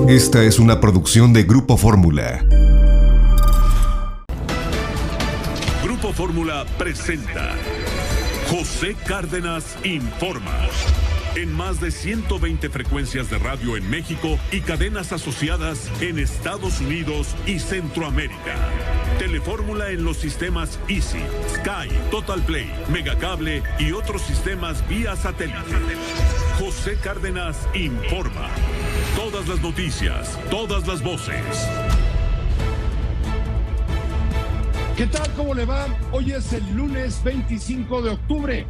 Esta es una producción de Grupo Fórmula. Grupo Fórmula presenta José Cárdenas Informa. En más de 120 frecuencias de radio en México y cadenas asociadas en Estados Unidos y Centroamérica. Telefórmula en los sistemas Easy, Sky, Total Play, Megacable y otros sistemas vía satélite. José Cárdenas Informa. Todas las noticias, todas las voces. ¿Qué tal? ¿Cómo le va? Hoy es el lunes 25 de octubre.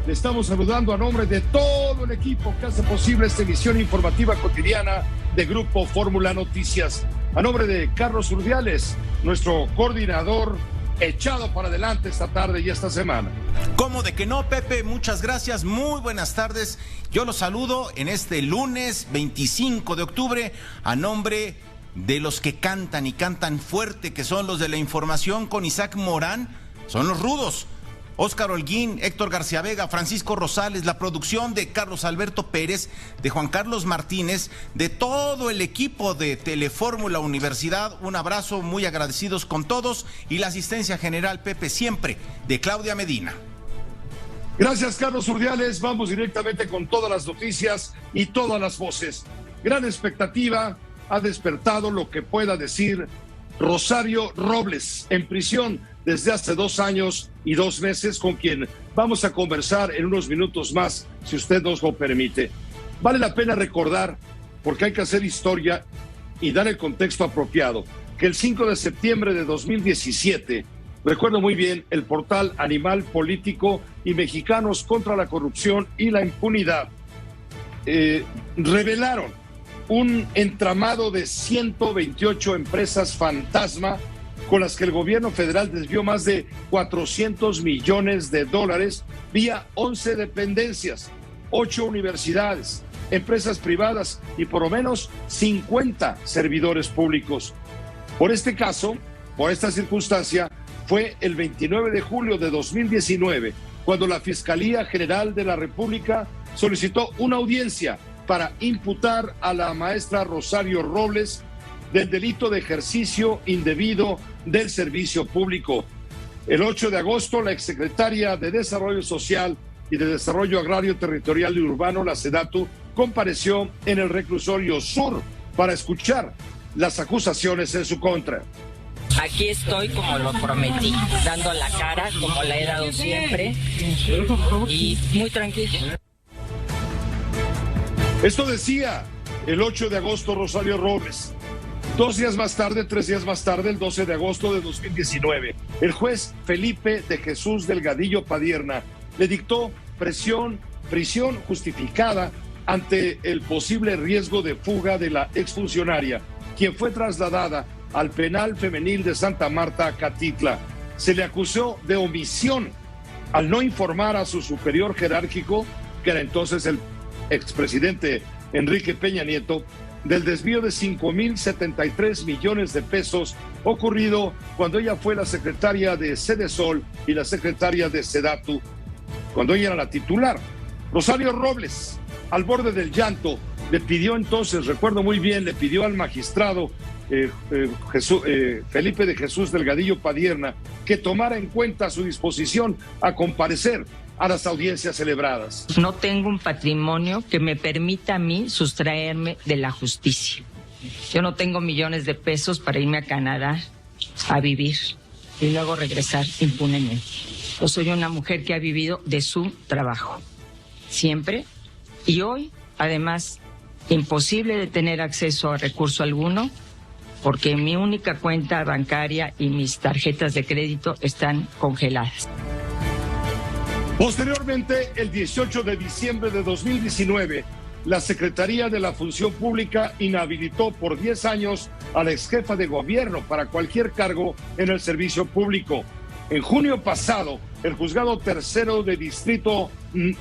Le estamos saludando a nombre de todo el equipo que hace posible esta emisión informativa cotidiana de Grupo Fórmula Noticias. A nombre de Carlos Urdiales, nuestro coordinador echado para adelante esta tarde y esta semana. ¿Cómo de que no, Pepe? Muchas gracias, muy buenas tardes. Yo los saludo en este lunes 25 de octubre a nombre de los que cantan y cantan fuerte, que son los de la información con Isaac Morán, son los rudos. Óscar Holguín, Héctor García Vega, Francisco Rosales, la producción de Carlos Alberto Pérez, de Juan Carlos Martínez, de todo el equipo de Telefórmula Universidad. Un abrazo, muy agradecidos con todos, y la asistencia general, Pepe, siempre, de Claudia Medina. Gracias, Carlos Urdiales. Vamos directamente con todas las noticias y todas las voces. Gran expectativa ha despertado lo que pueda decir Rosario Robles, en prisión desde hace 2 años y 2 meses, con quien vamos a conversar en unos minutos más, si usted nos lo permite. Vale la pena recordar, porque hay que hacer historia y dar el contexto apropiado, que el 5 de septiembre de 2017, recuerdo muy bien, el portal Animal Político y Mexicanos contra la Corrupción y la Impunidad revelaron un entramado de 128 empresas fantasma con las que el gobierno federal desvió más de 400 millones de dólares vía 11 dependencias, 8 universidades, empresas privadas y por lo menos 50 servidores públicos. Por este caso, por esta circunstancia, fue el 29 de julio de 2019 cuando la Fiscalía General de la República solicitó una audiencia para imputar a la maestra Rosario Robles del delito de ejercicio indebido del servicio público. El 8 de agosto, la exsecretaria de Desarrollo Social y de Desarrollo Agrario, Territorial y Urbano, la SEDATU, compareció en el reclusorio sur para escuchar las acusaciones en su contra. Aquí estoy como lo prometí, dando la cara como la he dado siempre y muy tranquilo. Esto decía el 8 de agosto Rosario Robles. 2 días más tarde, 3 días más tarde, el 12 de agosto de 2019, el juez Felipe de Jesús Delgadillo Padierna le dictó prisión justificada ante el posible riesgo de fuga de la exfuncionaria, quien fue trasladada al penal femenil de Santa Marta, Catitla. Se le acusó de omisión al no informar a su superior jerárquico, que era entonces el expresidente Enrique Peña Nieto, del desvío de 5,073 millones de pesos ocurrido cuando ella fue la secretaria de Sedesol y la secretaria de SEDATU, cuando ella era la titular. Rosario Robles, al borde del llanto, le pidió entonces, recuerdo muy bien, le pidió al magistrado Felipe de Jesús Delgadillo Padierna que tomara en cuenta su disposición a comparecer a las audiencias celebradas. No tengo un patrimonio que me permita a mí sustraerme de la justicia. Yo no tengo millones de pesos para irme a Canadá a vivir y luego regresar impunemente. Yo soy una mujer que ha vivido de su trabajo, siempre, y hoy, además, imposible de tener acceso a recurso alguno, porque mi única cuenta bancaria y mis tarjetas de crédito están congeladas. Posteriormente, el 18 de diciembre de 2019, la Secretaría de la Función Pública inhabilitó por 10 años a la exjefa de gobierno para cualquier cargo en el servicio público. En junio pasado, el juzgado tercero de distrito,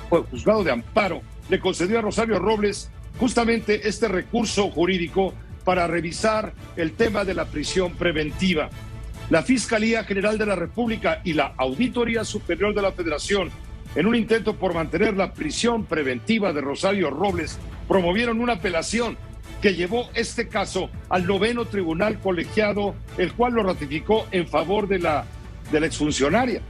juzgado de amparo, le concedió a Rosario Robles justamente este recurso jurídico para revisar el tema de la prisión preventiva. La Fiscalía General de la República y la Auditoría Superior de la Federación, en un intento por mantener la prisión preventiva de Rosario Robles, promovieron una apelación que llevó este caso al 9º tribunal colegiado, el cual lo ratificó en favor de la exfuncionaria.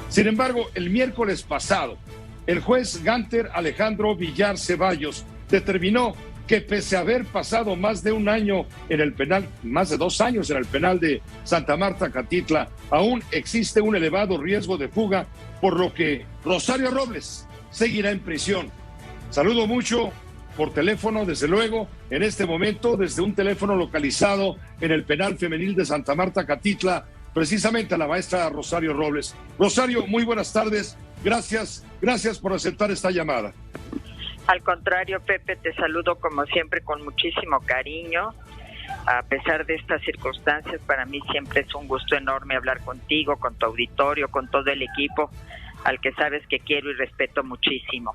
Sin embargo, el miércoles pasado, el juez Gánter Alejandro Villar Ceballos determinó que pese a haber pasado más de un año en el penal, más de 2 años en el penal de Santa Marta Catitla, aún existe un elevado riesgo de fuga, por lo que Rosario Robles seguirá en prisión. Saludo mucho por teléfono, desde luego, en este momento, desde un teléfono localizado en el penal femenil de Santa Marta Catitla, precisamente a la maestra Rosario Robles. Rosario, muy buenas tardes. Gracias por aceptar esta llamada. Al contrario, Pepe, te saludo como siempre con muchísimo cariño. A pesar de estas circunstancias, para mí siempre es un gusto enorme hablar contigo, con tu auditorio, con todo el equipo, al que sabes que quiero y respeto muchísimo.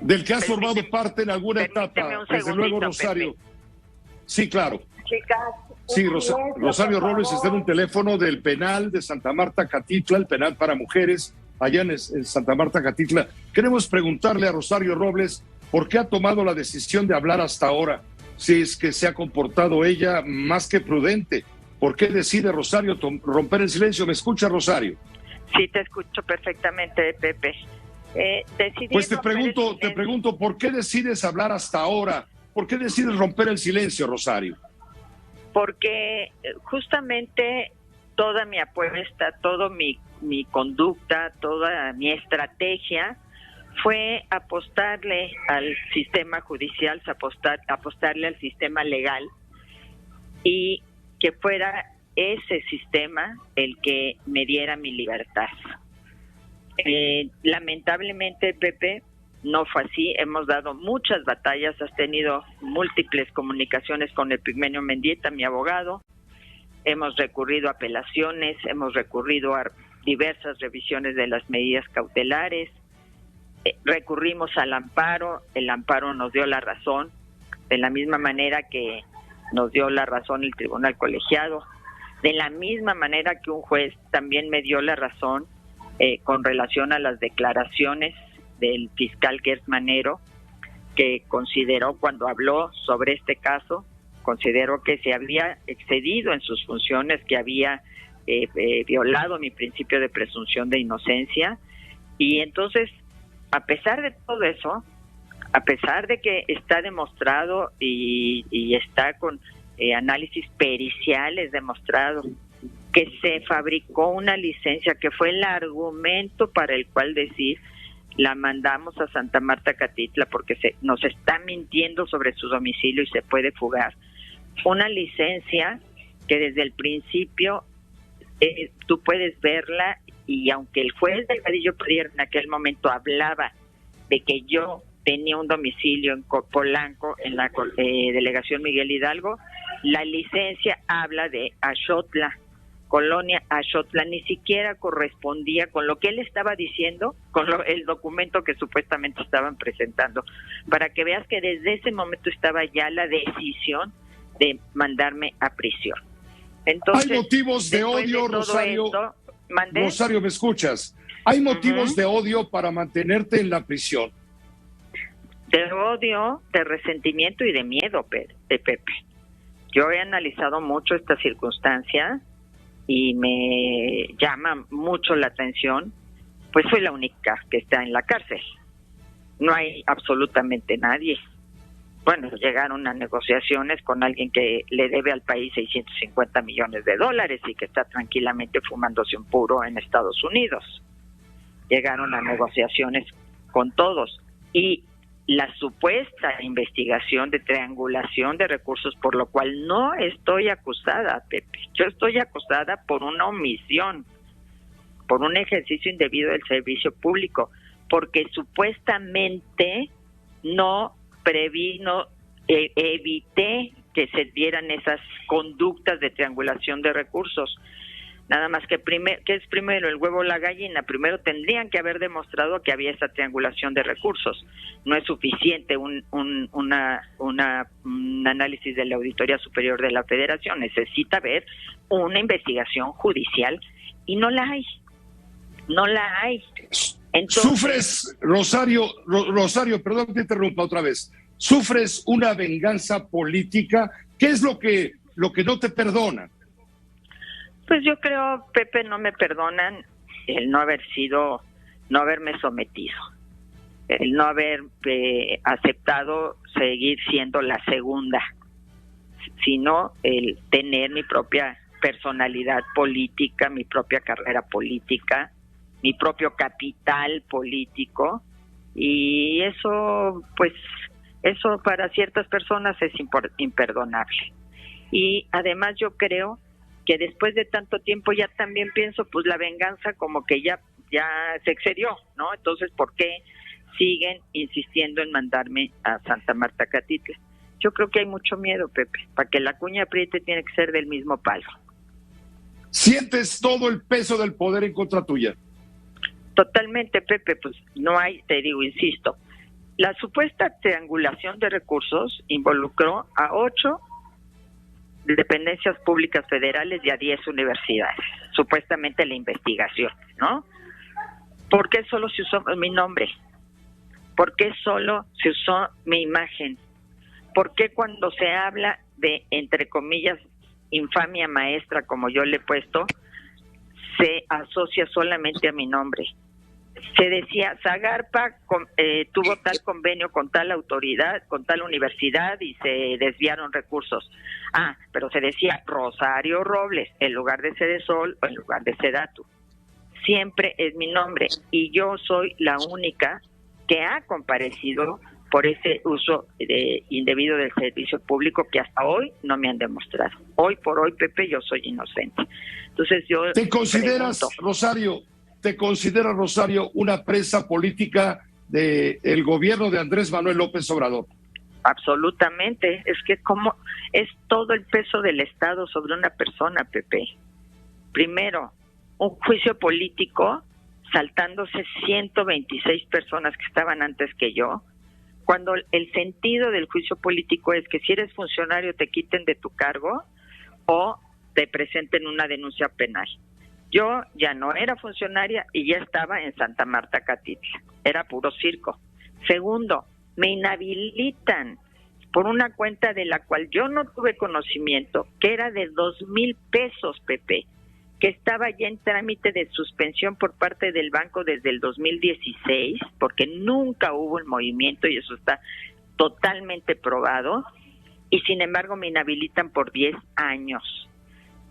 Del que has formado parte en alguna etapa, desde luego, Rosario. Pepe. Sí, claro. Chicas. Sí, Rosario Robles está en un teléfono del penal de Santa Marta Catitla, el penal para mujeres, allá en Santa Marta Catitla. Queremos preguntarle a Rosario Robles por qué ha tomado la decisión de hablar hasta ahora, si es que se ha comportado ella más que prudente. ¿Por qué decide Rosario romper el silencio? ¿Me escucha, Rosario? Sí, te escucho perfectamente, Pepe. Pues te pregunto, ¿por qué decides hablar hasta ahora? ¿Por qué decides romper el silencio, Rosario? Porque justamente toda mi apuesta, toda mi conducta, toda mi estrategia fue apostarle al sistema judicial, apostarle al sistema legal, y que fuera ese sistema el que me diera mi libertad. Lamentablemente, Pepe, no fue así. Hemos dado muchas batallas, has tenido múltiples comunicaciones con Epigmenio Mendieta, mi abogado. Hemos recurrido a apelaciones, hemos recurrido a diversas revisiones de las medidas cautelares, recurrimos al amparo, el amparo nos dio la razón, de la misma manera que nos dio la razón el tribunal colegiado, de la misma manera que un juez también me dio la razón con relación a las declaraciones del fiscal Gers Manero, que consideró, cuando habló sobre este caso, consideró que se había excedido en sus funciones, que había violado mi principio de presunción de inocencia. Y entonces, a pesar de todo eso, a pesar de que está demostrado y está con análisis periciales demostrado que se fabricó una licencia, que fue el argumento para el cual decir la mandamos a Santa Marta Catitla porque nos está mintiendo sobre su domicilio y se puede fugar. Una licencia que desde el principio tú puedes verla, y aunque el juez Delgadillo Padilla en aquel momento hablaba de que yo tenía un domicilio en Polanco, en la delegación Miguel Hidalgo, la licencia habla de Axotla, Colonia Axotla, ni siquiera correspondía con lo que él estaba diciendo, con el documento que supuestamente estaban presentando, para que veas que desde ese momento estaba ya la decisión de mandarme a prisión. Entonces, hay motivos de odio, Rosario. Rosario, ¿me escuchas? Hay motivos de odio para mantenerte en la prisión. De odio, de resentimiento y de miedo, Pepe. Yo he analizado mucho esta circunstancia y me llama mucho la atención, pues soy la única que está en la cárcel. No hay absolutamente nadie. Bueno, llegaron a negociaciones con alguien que le debe al país $650 millones y que está tranquilamente fumándose un puro en Estados Unidos. Llegaron a negociaciones con todos, y la supuesta investigación de triangulación de recursos, por lo cual no estoy acusada, Pepe. Yo estoy acusada por una omisión, por un ejercicio indebido del servicio público, porque supuestamente no evité que se dieran esas conductas de triangulación de recursos. Nada más que ¿qué es primero, el huevo o la gallina? Primero tendrían que haber demostrado que había esa triangulación de recursos. No es suficiente un análisis de la Auditoría Superior de la Federación. Necesita haber una investigación judicial y no la hay. No la hay. Entonces, ¿sufres, Rosario, perdón que te interrumpa otra vez, ¿Sufres una venganza política? ¿Qué es lo que no te perdonan? Pues yo creo, Pepe, no me perdonan el no haberme sometido, el no haber aceptado seguir siendo la segunda, sino el tener mi propia personalidad política, mi propia carrera política, mi propio capital político, y eso, pues, eso para ciertas personas es imperdonable. Y además yo creo que después de tanto tiempo ya también pienso, pues la venganza como que ya se excedió, ¿no? Entonces, ¿por qué siguen insistiendo en mandarme a Santa Marta Catitla? Yo creo que hay mucho miedo, Pepe. Para que la cuña apriete tiene que ser del mismo palo. ¿Sientes todo el peso del poder en contra tuya? Totalmente, Pepe. Pues no hay, te digo, insisto, la supuesta triangulación de recursos involucró a 8 dependencias públicas federales y a 10 universidades. Supuestamente la investigación, ¿no? ¿Por qué solo se usó mi nombre? ¿Por qué solo se usó mi imagen? ¿Por qué cuando se habla de, entre comillas, infamia maestra, como yo le he puesto, se asocia solamente a mi nombre? Se decía, Zagarpa tuvo tal convenio con tal autoridad, con tal universidad y se desviaron recursos. Pero se decía Rosario Robles en lugar de Cedesol o en lugar de Sedatu. Siempre es mi nombre y yo soy la única que ha comparecido por ese uso indebido del servicio público que hasta hoy no me han demostrado. Hoy por hoy, Pepe, yo soy inocente. Entonces yo ¿Te consideras, Rosario, una presa política del gobierno de Andrés Manuel López Obrador? Absolutamente. Es que como es todo el peso del Estado sobre una persona, Pepe. Primero, un juicio político saltándose 126 personas que estaban antes que yo, cuando el sentido del juicio político es que si eres funcionario te quiten de tu cargo o te presenten una denuncia penal. Yo ya no era funcionaria y ya estaba en Santa Marta Catitla. Era puro circo. Segundo, me inhabilitan por una cuenta de la cual yo no tuve conocimiento, que era de 2,000 pesos, Pepe, que estaba ya en trámite de suspensión por parte del banco desde el 2016, porque nunca hubo el movimiento y eso está totalmente probado, y sin embargo me inhabilitan por 10 años.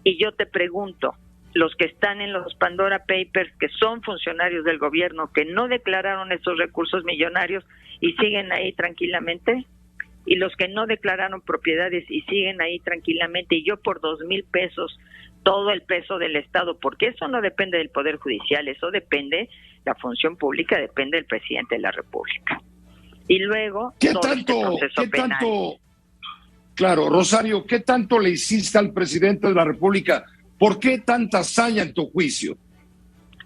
Y yo te pregunto, los que están en los Pandora Papers, que son funcionarios del gobierno, que no declararon esos recursos millonarios y siguen ahí tranquilamente, y los que no declararon propiedades y siguen ahí tranquilamente, y yo por 2,000 pesos, todo el peso del Estado, porque eso no depende del Poder Judicial, eso depende, la función pública depende del presidente de la República. Y luego, ¿Qué tanto, claro, Rosario, qué tanto le hiciste al presidente de la República? ¿Por qué tanta hazaña en tu juicio?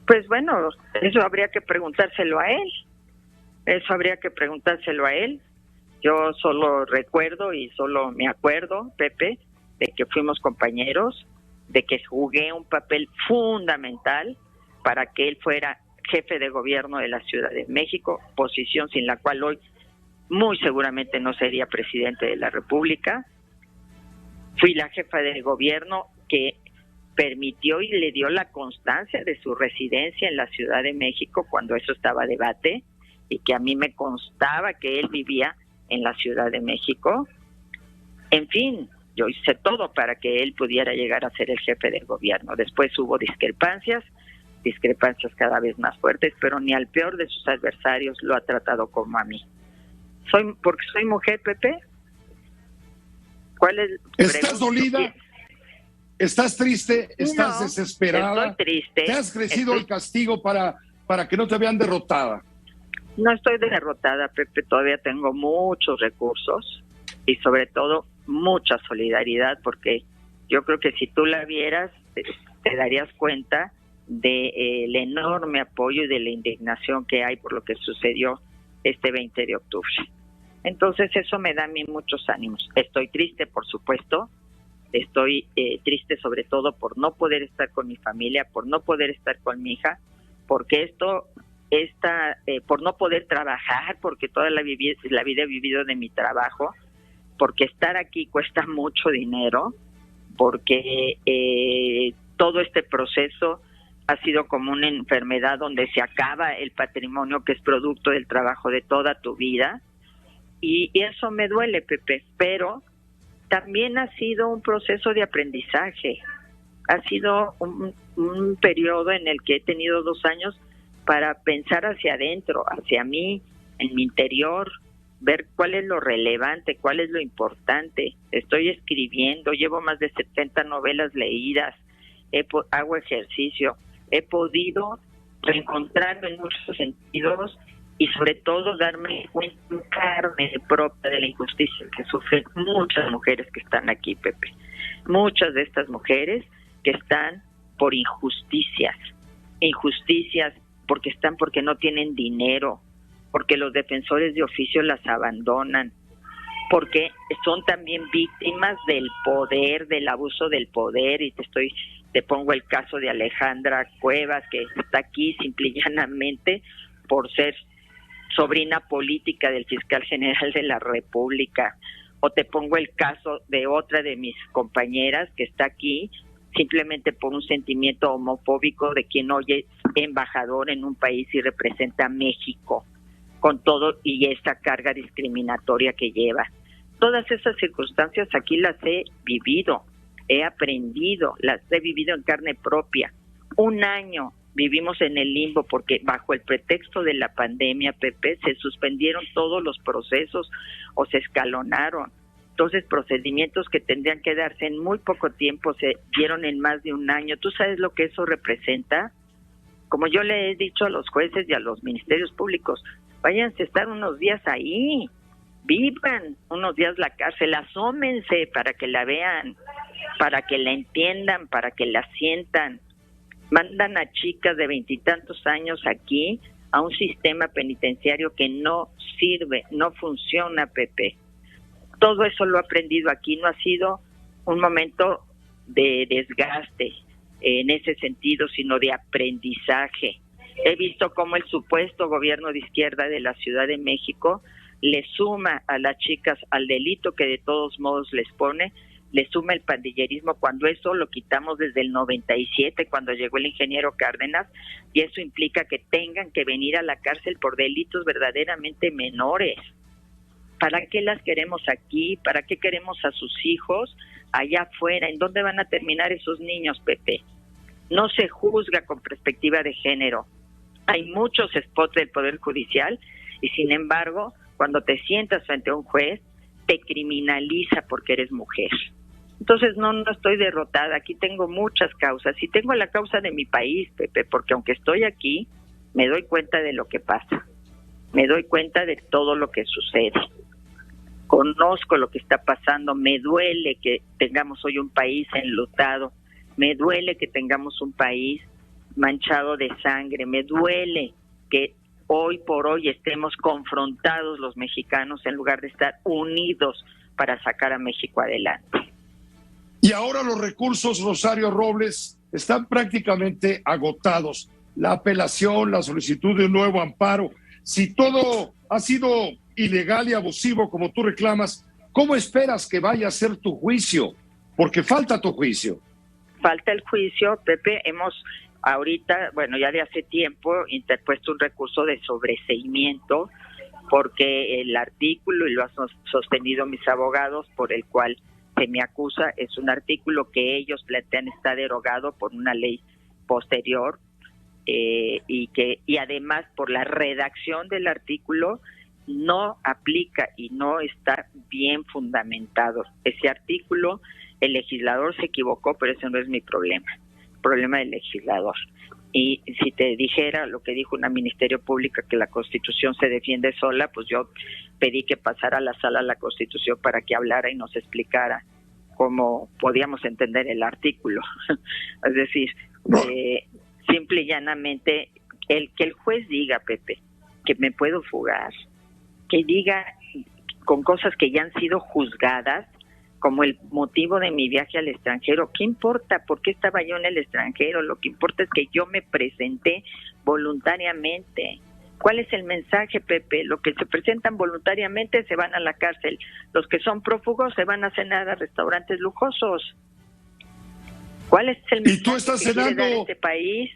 Pues bueno, eso habría que preguntárselo a él. Yo solo recuerdo y solo me acuerdo, Pepe, de que fuimos compañeros, de que jugué un papel fundamental para que él fuera jefe de gobierno de la Ciudad de México, posición sin la cual hoy muy seguramente no sería presidente de la República. Fui la jefa de gobierno que permitió y le dio la constancia de su residencia en la Ciudad de México cuando eso estaba a debate, y que a mí me constaba que él vivía en la Ciudad de México. En fin, yo hice todo para que él pudiera llegar a ser el jefe del gobierno. Después hubo discrepancias cada vez más fuertes, pero ni al peor de sus adversarios lo ha tratado como a mí. Porque soy mujer, Pepe. ¿Cuál es? ¿Estás dolida? ¿Estás triste? ¿Estás desesperada? Estoy triste. ¿Te has crecido el castigo para que no te vean derrotada? No estoy derrotada, Pepe. Todavía tengo muchos recursos y sobre todo mucha solidaridad, porque yo creo que si tú la vieras te darías cuenta del enorme apoyo y de la indignación que hay por lo que sucedió este 20 de octubre. Entonces eso me da a mí muchos ánimos. Estoy triste, por supuesto. Estoy triste sobre todo por no poder estar con mi familia, por no poder estar con mi hija, porque esto por no poder trabajar, porque toda la vida he vivido de mi trabajo, porque estar aquí cuesta mucho dinero, porque todo este proceso ha sido como una enfermedad donde se acaba el patrimonio que es producto del trabajo de toda tu vida, y eso me duele, Pepe, pero también ha sido un proceso de aprendizaje, ha sido un periodo en el que he tenido 2 años para pensar hacia adentro, hacia mí, en mi interior, ver cuál es lo relevante, cuál es lo importante. Estoy escribiendo, llevo más de 70 novelas leídas, hago ejercicio, he podido reencontrarme en muchos sentidos y sobre todo darme cuenta en carne propia de la injusticia que sufren muchas mujeres que están aquí, Pepe. Muchas de estas mujeres que están por injusticias porque no tienen dinero, porque los defensores de oficio las abandonan, porque son también víctimas del poder, del abuso del poder, y te pongo el caso de Alejandra Cuevas, que está aquí simple y llanamente por ser sobrina política del fiscal general de la República, o te pongo el caso de otra de mis compañeras que está aquí simplemente por un sentimiento homofóbico de quien hoy es embajador en un país y representa a México, con todo y esa carga discriminatoria que lleva. Todas esas circunstancias aquí las he vivido, he aprendido, las he vivido en carne propia. 1 año vivimos en el limbo porque bajo el pretexto de la pandemia, Pepe, se suspendieron todos los procesos o se escalonaron. Entonces, procedimientos que tendrían que darse en muy poco tiempo se dieron en más de 1 año. ¿Tú sabes lo que eso representa? Como yo le he dicho a los jueces y a los ministerios públicos, váyanse a estar unos días ahí, vivan unos días la cárcel, asómense para que la vean, para que la entiendan, para que la sientan. Mandan a chicas de 20 y tantos años aquí a un sistema penitenciario que no sirve, no funciona, Pepe. Todo eso lo he aprendido aquí, no ha sido un momento de desgaste en ese sentido, sino de aprendizaje. He visto cómo el supuesto gobierno de izquierda de la Ciudad de México le suma a las chicas al delito que de todos modos les pone, le suma el pandillerismo, cuando eso lo quitamos desde el 97, cuando llegó el ingeniero Cárdenas, y eso implica que tengan que venir a la cárcel por delitos verdaderamente menores. ¿Para qué las queremos aquí? ¿Para qué queremos a sus hijos allá afuera? ¿En dónde van a terminar esos niños, Pepe? No se juzga con perspectiva de género. Hay muchos spots del Poder Judicial y, sin embargo, cuando te sientas frente a un juez, te criminaliza porque eres mujer. Entonces, no estoy derrotada. Aquí tengo muchas causas y tengo la causa de mi país, Pepe, porque aunque estoy aquí, me doy cuenta de lo que pasa. Me doy cuenta de todo lo que sucede. Conozco lo que está pasando, me duele que tengamos hoy un país enlutado, me duele que tengamos un país manchado de sangre, me duele que hoy por hoy estemos confrontados los mexicanos en lugar de estar unidos para sacar a México adelante. Y ahora los recursos, Rosario Robles, están prácticamente agotados. La apelación, la solicitud de un nuevo amparo, si todo ha sido ilegal y abusivo como tú reclamas, ¿cómo esperas que vaya a ser tu juicio? Porque falta tu juicio. Falta el juicio, Pepe. Hemos ahorita, ya de hace tiempo, interpuesto un recurso de sobreseimiento porque el artículo, y lo han sostenido mis abogados, por el cual se me acusa, es un artículo que ellos plantean está derogado por una ley posterior y además por la redacción del artículo no aplica y no está bien fundamentado. Ese artículo, el legislador se equivocó, pero ese no es mi problema, el problema del legislador. Y si te dijera lo que dijo una ministerio pública, que la Constitución se defiende sola, pues yo pedí que pasara a la sala la Constitución para que hablara y nos explicara cómo podíamos entender el artículo. Es decir, simple y llanamente, que el juez diga, Pepe, que me puedo fugar, que diga con cosas que ya han sido juzgadas, como el motivo de mi viaje al extranjero. ¿Qué importa? ¿Por qué estaba yo en el extranjero? Lo que importa es que yo me presenté voluntariamente. ¿Cuál es el mensaje, Pepe? Los que se presentan voluntariamente se van a la cárcel. Los que son prófugos se van a cenar a restaurantes lujosos. ¿Cuál es el mensaje ¿Y tú estás que quiere cenando dar este país?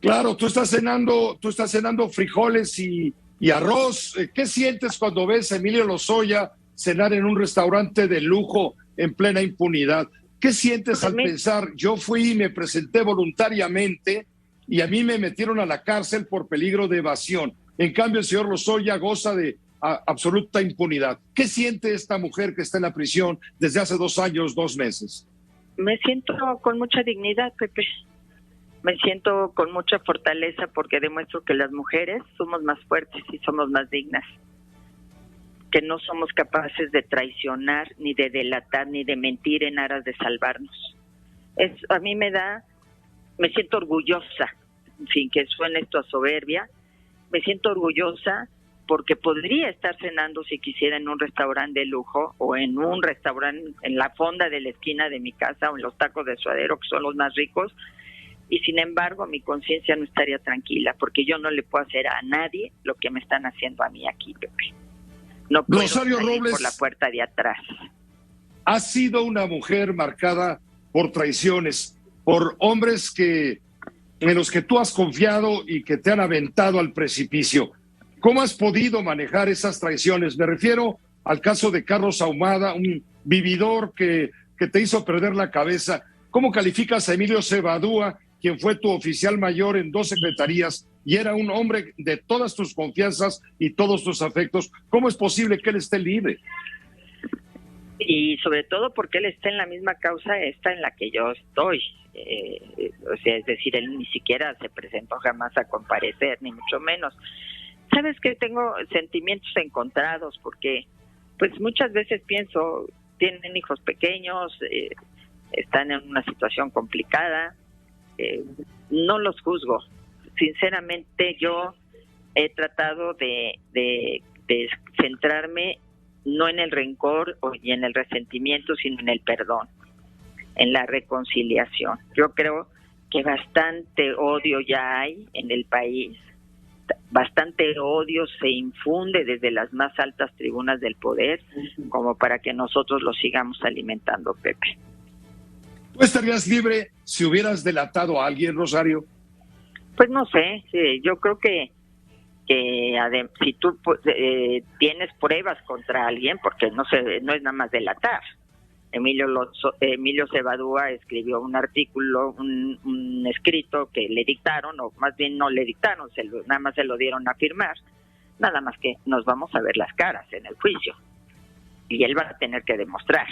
Claro, tú estás cenando frijoles y arroz. ¿Qué sientes cuando ves a Emilio Lozoya cenar en un restaurante de lujo en plena impunidad? ¿Qué sientes al pensar, yo fui y me presenté voluntariamente y a mí me metieron a la cárcel por peligro de evasión? En cambio, el señor Lozoya goza de absoluta impunidad. ¿Qué siente esta mujer que está en la prisión desde hace 2 años, 2 meses? Me siento con mucha dignidad, Pepe. Me siento con mucha fortaleza porque demuestro que las mujeres somos más fuertes y somos más dignas. Que no somos capaces de traicionar, ni de delatar, ni de mentir en aras de salvarnos. A mí me siento orgullosa, sin que suene esto a soberbia, me siento orgullosa porque podría estar cenando si quisiera en un restaurante de lujo o en un restaurante en la fonda de la esquina de mi casa o en los tacos de Suadero, que son los más ricos, y sin embargo mi conciencia no estaría tranquila porque yo no le puedo hacer a nadie lo que me están haciendo a mí aquí, Pepe. No puedo Rosario salir Robles, por la puerta de atrás. Ha sido una mujer marcada por traiciones, por hombres en los que tú has confiado y que te han aventado al precipicio. ¿Cómo has podido manejar esas traiciones? Me refiero al caso de Carlos Ahumada, un vividor que te hizo perder la cabeza. ¿Cómo calificas a Emilio Cebadúa, quien fue tu oficial mayor en 2 secretarías y era un hombre de todas tus confianzas y todos tus afectos? ¿Cómo es posible que él esté libre? Y sobre todo porque él está en la misma causa esta en la que yo estoy. O sea, es decir, él ni siquiera se presentó jamás a comparecer, ni mucho menos. ¿Sabes qué? Tengo sentimientos encontrados porque pues muchas veces pienso, tienen hijos pequeños, están en una situación complicada, no los juzgo. Sinceramente yo he tratado de centrarme no en el rencor y en el resentimiento, sino en el perdón, en la reconciliación. Yo creo que bastante odio ya hay en el país, bastante odio se infunde desde las más altas tribunas del poder como para que nosotros lo sigamos alimentando, Pepe. ¿Tú estarías libre si hubieras delatado a alguien, Rosario? Pues no sé, yo creo que si tú tienes pruebas contra alguien, porque no es nada más delatar. Emilio Cebadúa escribió un artículo, un escrito que le dictaron, o más bien no le dictaron, nada más se lo dieron a firmar, nada más que nos vamos a ver las caras en el juicio. Y él va a tener que demostrar.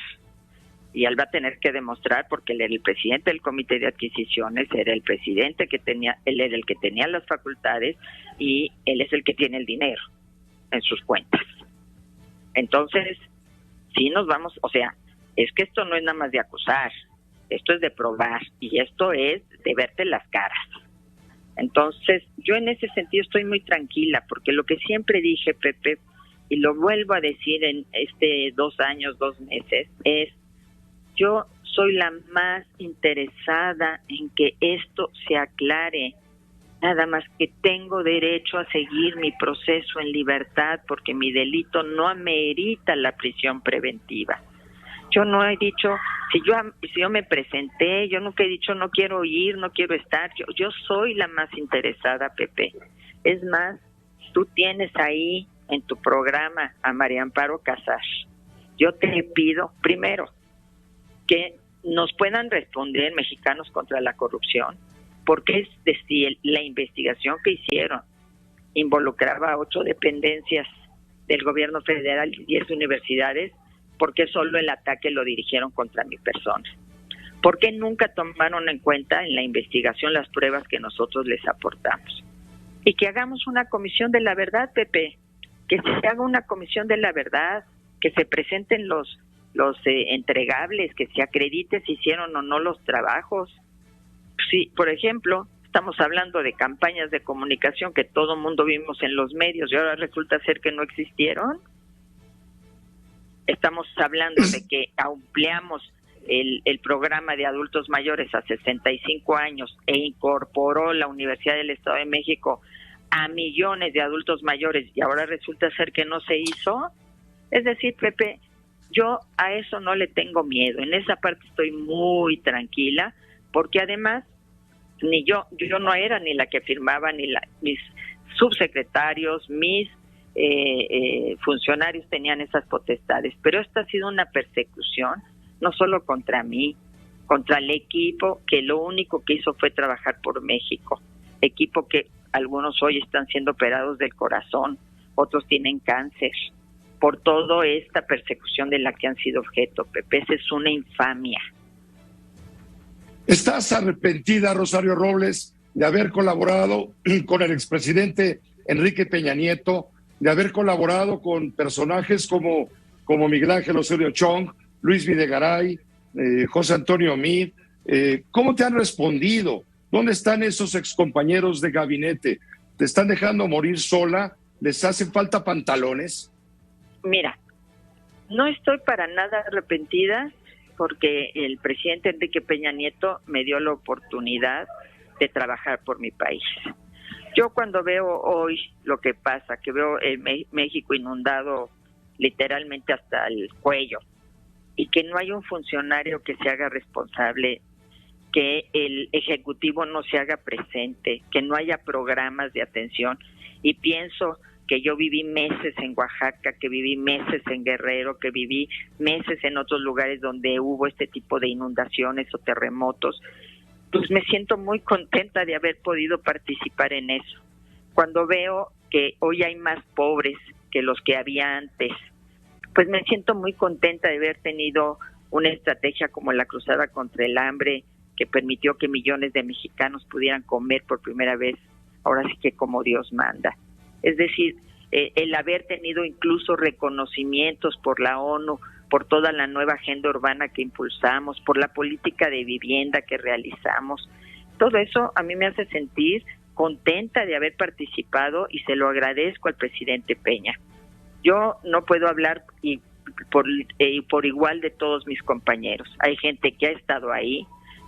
Y él va a tener que demostrar porque él era el presidente del comité de adquisiciones, era el presidente él era el que tenía las facultades y él es el que tiene el dinero en sus cuentas. Entonces, sí nos vamos, o sea, es que esto no es nada más de acusar, esto es de probar y esto es de verte las caras. Entonces, yo en ese sentido estoy muy tranquila porque lo que siempre dije, Pepe, y lo vuelvo a decir en 2 años, 2 meses, es: yo soy la más interesada en que esto se aclare, nada más que tengo derecho a seguir mi proceso en libertad porque mi delito no amerita la prisión preventiva. Yo no he dicho, si yo me presenté, yo nunca he dicho no quiero ir, no quiero estar, yo soy la más interesada, Pepe. Es más, tú tienes ahí en tu programa a María Amparo Casar. Yo te pido, primero, que nos puedan responder Mexicanos contra la Corrupción, porque es decir, la investigación que hicieron involucraba a 8 dependencias del gobierno federal y 10 universidades, porque solo el ataque lo dirigieron contra mi persona. ¿Por qué nunca tomaron en cuenta en la investigación las pruebas que nosotros les aportamos? Y que hagamos una comisión de la verdad, Pepe, que se haga una comisión de la verdad, que se presenten los entregables, que se acredite si hicieron o no los trabajos. Sí, por ejemplo, estamos hablando de campañas de comunicación que todo mundo vimos en los medios y ahora resulta ser que no existieron. Estamos hablando de que ampliamos el programa de adultos mayores a 65 años e incorporó la Universidad del Estado de México a millones de adultos mayores y ahora resulta ser que no se hizo. Es decir, Pepe, yo a eso no le tengo miedo. En esa parte estoy muy tranquila, porque además ni yo no era ni la que firmaba, ni mis subsecretarios, mis funcionarios tenían esas potestades. Pero esta ha sido una persecución, no solo contra mí, contra el equipo que lo único que hizo fue trabajar por México. Equipo que algunos hoy están siendo operados del corazón, otros tienen cáncer. Por toda esta persecución de la que han sido objeto, Pepe, esa es una infamia. ¿Estás arrepentida, Rosario Robles, de haber colaborado con el expresidente Enrique Peña Nieto, de haber colaborado con personajes como Miguel Ángel Osorio Chong, Luis Videgaray, José Antonio Meade? ¿Cómo te han respondido? ¿Dónde están esos excompañeros de gabinete? ¿Te están dejando morir sola? ¿Les hacen falta pantalones? Mira, no estoy para nada arrepentida, porque el presidente Enrique Peña Nieto me dio la oportunidad de trabajar por mi país. Yo cuando veo hoy lo que pasa, que veo México inundado literalmente hasta el cuello, y que no hay un funcionario que se haga responsable, que el Ejecutivo no se haga presente, que no haya programas de atención, y pienso que yo viví meses en Oaxaca, que viví meses en Guerrero, que viví meses en otros lugares donde hubo este tipo de inundaciones o terremotos, pues me siento muy contenta de haber podido participar en eso. Cuando veo que hoy hay más pobres que los que había antes, pues me siento muy contenta de haber tenido una estrategia como la Cruzada contra el Hambre, que permitió que millones de mexicanos pudieran comer por primera vez, ahora sí que como Dios manda. Es decir, el haber tenido incluso reconocimientos por la ONU, por toda la nueva agenda urbana que impulsamos, por la política de vivienda que realizamos, todo eso a mí me hace sentir contenta de haber participado y se lo agradezco al presidente Peña. Yo no puedo hablar por igual de todos mis compañeros. Hay gente que ha estado ahí,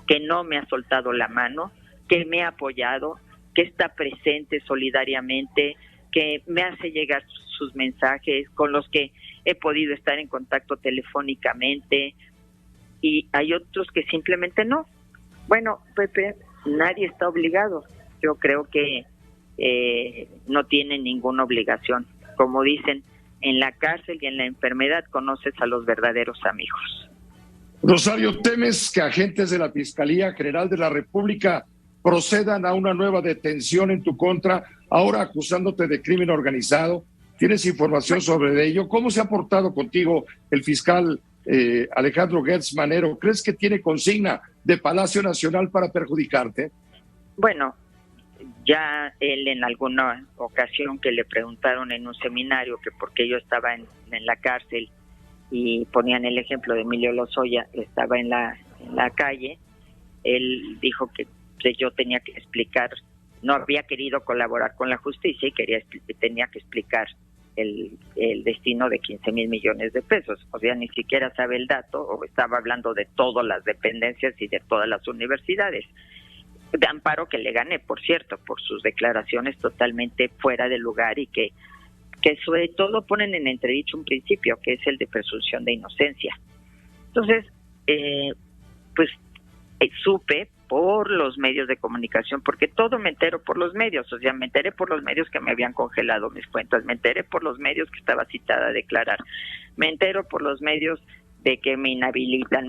que no me ha soltado la mano, que me ha apoyado, que está presente solidariamente, que me hace llegar sus mensajes, con los que he podido estar en contacto telefónicamente, y hay otros que simplemente no. Bueno, Pepe, nadie está obligado. Yo creo que no tienen ninguna obligación. Como dicen, en la cárcel y en la enfermedad conoces a los verdaderos amigos. Rosario, ¿temes que agentes de la Fiscalía General de la República procedan a una nueva detención en tu contra, ahora acusándote de crimen organizado? ¿Tienes información sobre ello? ¿Cómo se ha portado contigo el fiscal Alejandro Gertz Manero? ¿Crees que tiene consigna de Palacio Nacional para perjudicarte? Bueno, ya él en alguna ocasión que le preguntaron en un seminario que por qué yo estaba en la cárcel y ponían el ejemplo de Emilio Lozoya, que estaba en la calle, él dijo que yo tenía que explicar, no había querido colaborar con la justicia y tenía que explicar el destino de 15,000 millones de pesos. O sea, ni siquiera sabe el dato, o estaba hablando de todas las dependencias y de todas las universidades. De amparo que le gané, por cierto, por sus declaraciones totalmente fuera de lugar y que sobre todo ponen en entredicho un principio, que es el de presunción de inocencia. Entonces, supe por los medios de comunicación, porque todo me entero por los medios, o sea, me enteré por los medios que me habían congelado mis cuentas, me enteré por los medios que estaba citada a declarar, me entero por los medios de que me inhabilitan,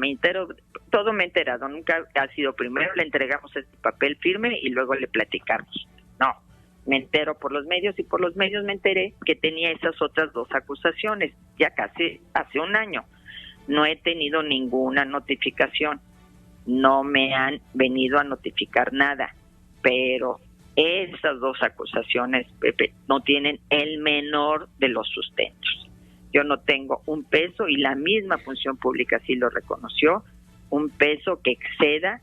todo me he enterado, nunca ha sido primero le entregamos este papel firme y luego le platicamos. No, me entero por los medios y por los medios me enteré que tenía esas otras dos acusaciones, ya casi hace un año. No he tenido ninguna notificación, no me han venido a notificar nada, pero esas dos acusaciones, Pepe, no tienen el menor de los sustentos. Yo no tengo un peso, y la misma función pública sí lo reconoció, un peso que exceda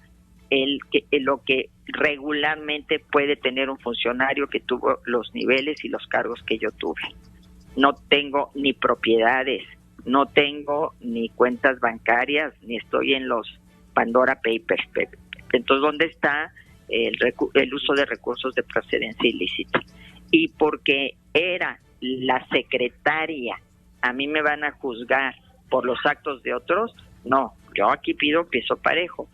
lo que regularmente puede tener un funcionario que tuvo los niveles y los cargos que yo tuve. No tengo ni propiedades, no tengo ni cuentas bancarias, ni estoy en los Pandora Papers. Entonces, ¿dónde está el uso de recursos de procedencia ilícita? Y porque era la secretaria, ¿a mí me van a juzgar por los actos de otros? No, yo aquí pido piso parejo.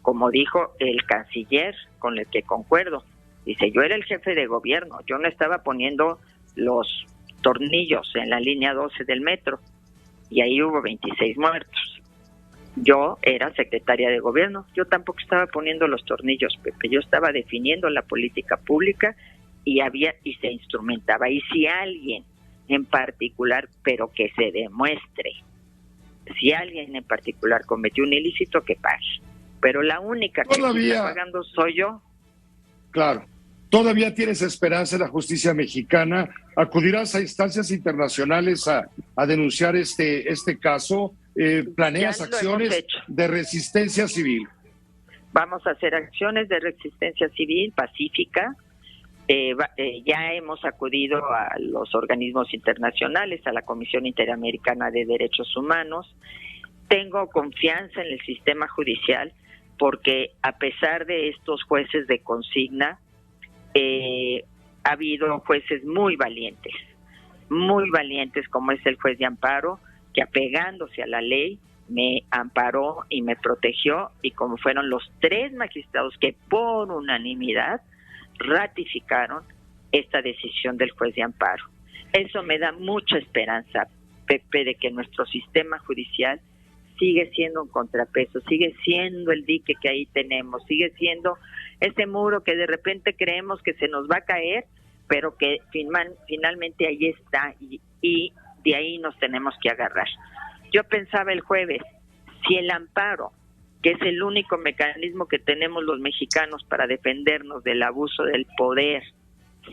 Como dijo el canciller, con el que concuerdo, dice, yo era el jefe de gobierno, yo no estaba poniendo los tornillos en la línea 12 del metro, y ahí hubo 26 muertos. Yo era secretaria de gobierno, yo tampoco estaba poniendo los tornillos, Pepe, yo estaba definiendo la política pública y se instrumentaba. Y si alguien en particular, pero que se demuestre, si alguien en particular cometió un ilícito, que pague. Pero la única que está pagando soy yo. Claro. ¿Todavía tienes esperanza en la justicia mexicana? ¿Acudirás a instancias internacionales a denunciar este caso? ¿Planeas acciones de resistencia civil? Vamos a hacer acciones de resistencia civil pacífica. Ya hemos acudido a los organismos internacionales, a la Comisión Interamericana de Derechos Humanos. Tengo confianza en el sistema judicial porque a pesar de estos jueces de consigna, ha habido jueces muy valientes como es el juez de amparo, que apegándose a la ley me amparó y me protegió, y como fueron los 3 magistrados que por unanimidad ratificaron esta decisión del juez de amparo. Eso me da mucha esperanza, Pepe, de que nuestro sistema judicial sigue siendo un contrapeso, sigue siendo el dique que ahí tenemos, sigue siendo ese muro que de repente creemos que se nos va a caer, pero que finalmente ahí está, y de ahí nos tenemos que agarrar. Yo pensaba el jueves, si el amparo, que es el único mecanismo que tenemos los mexicanos para defendernos del abuso del poder,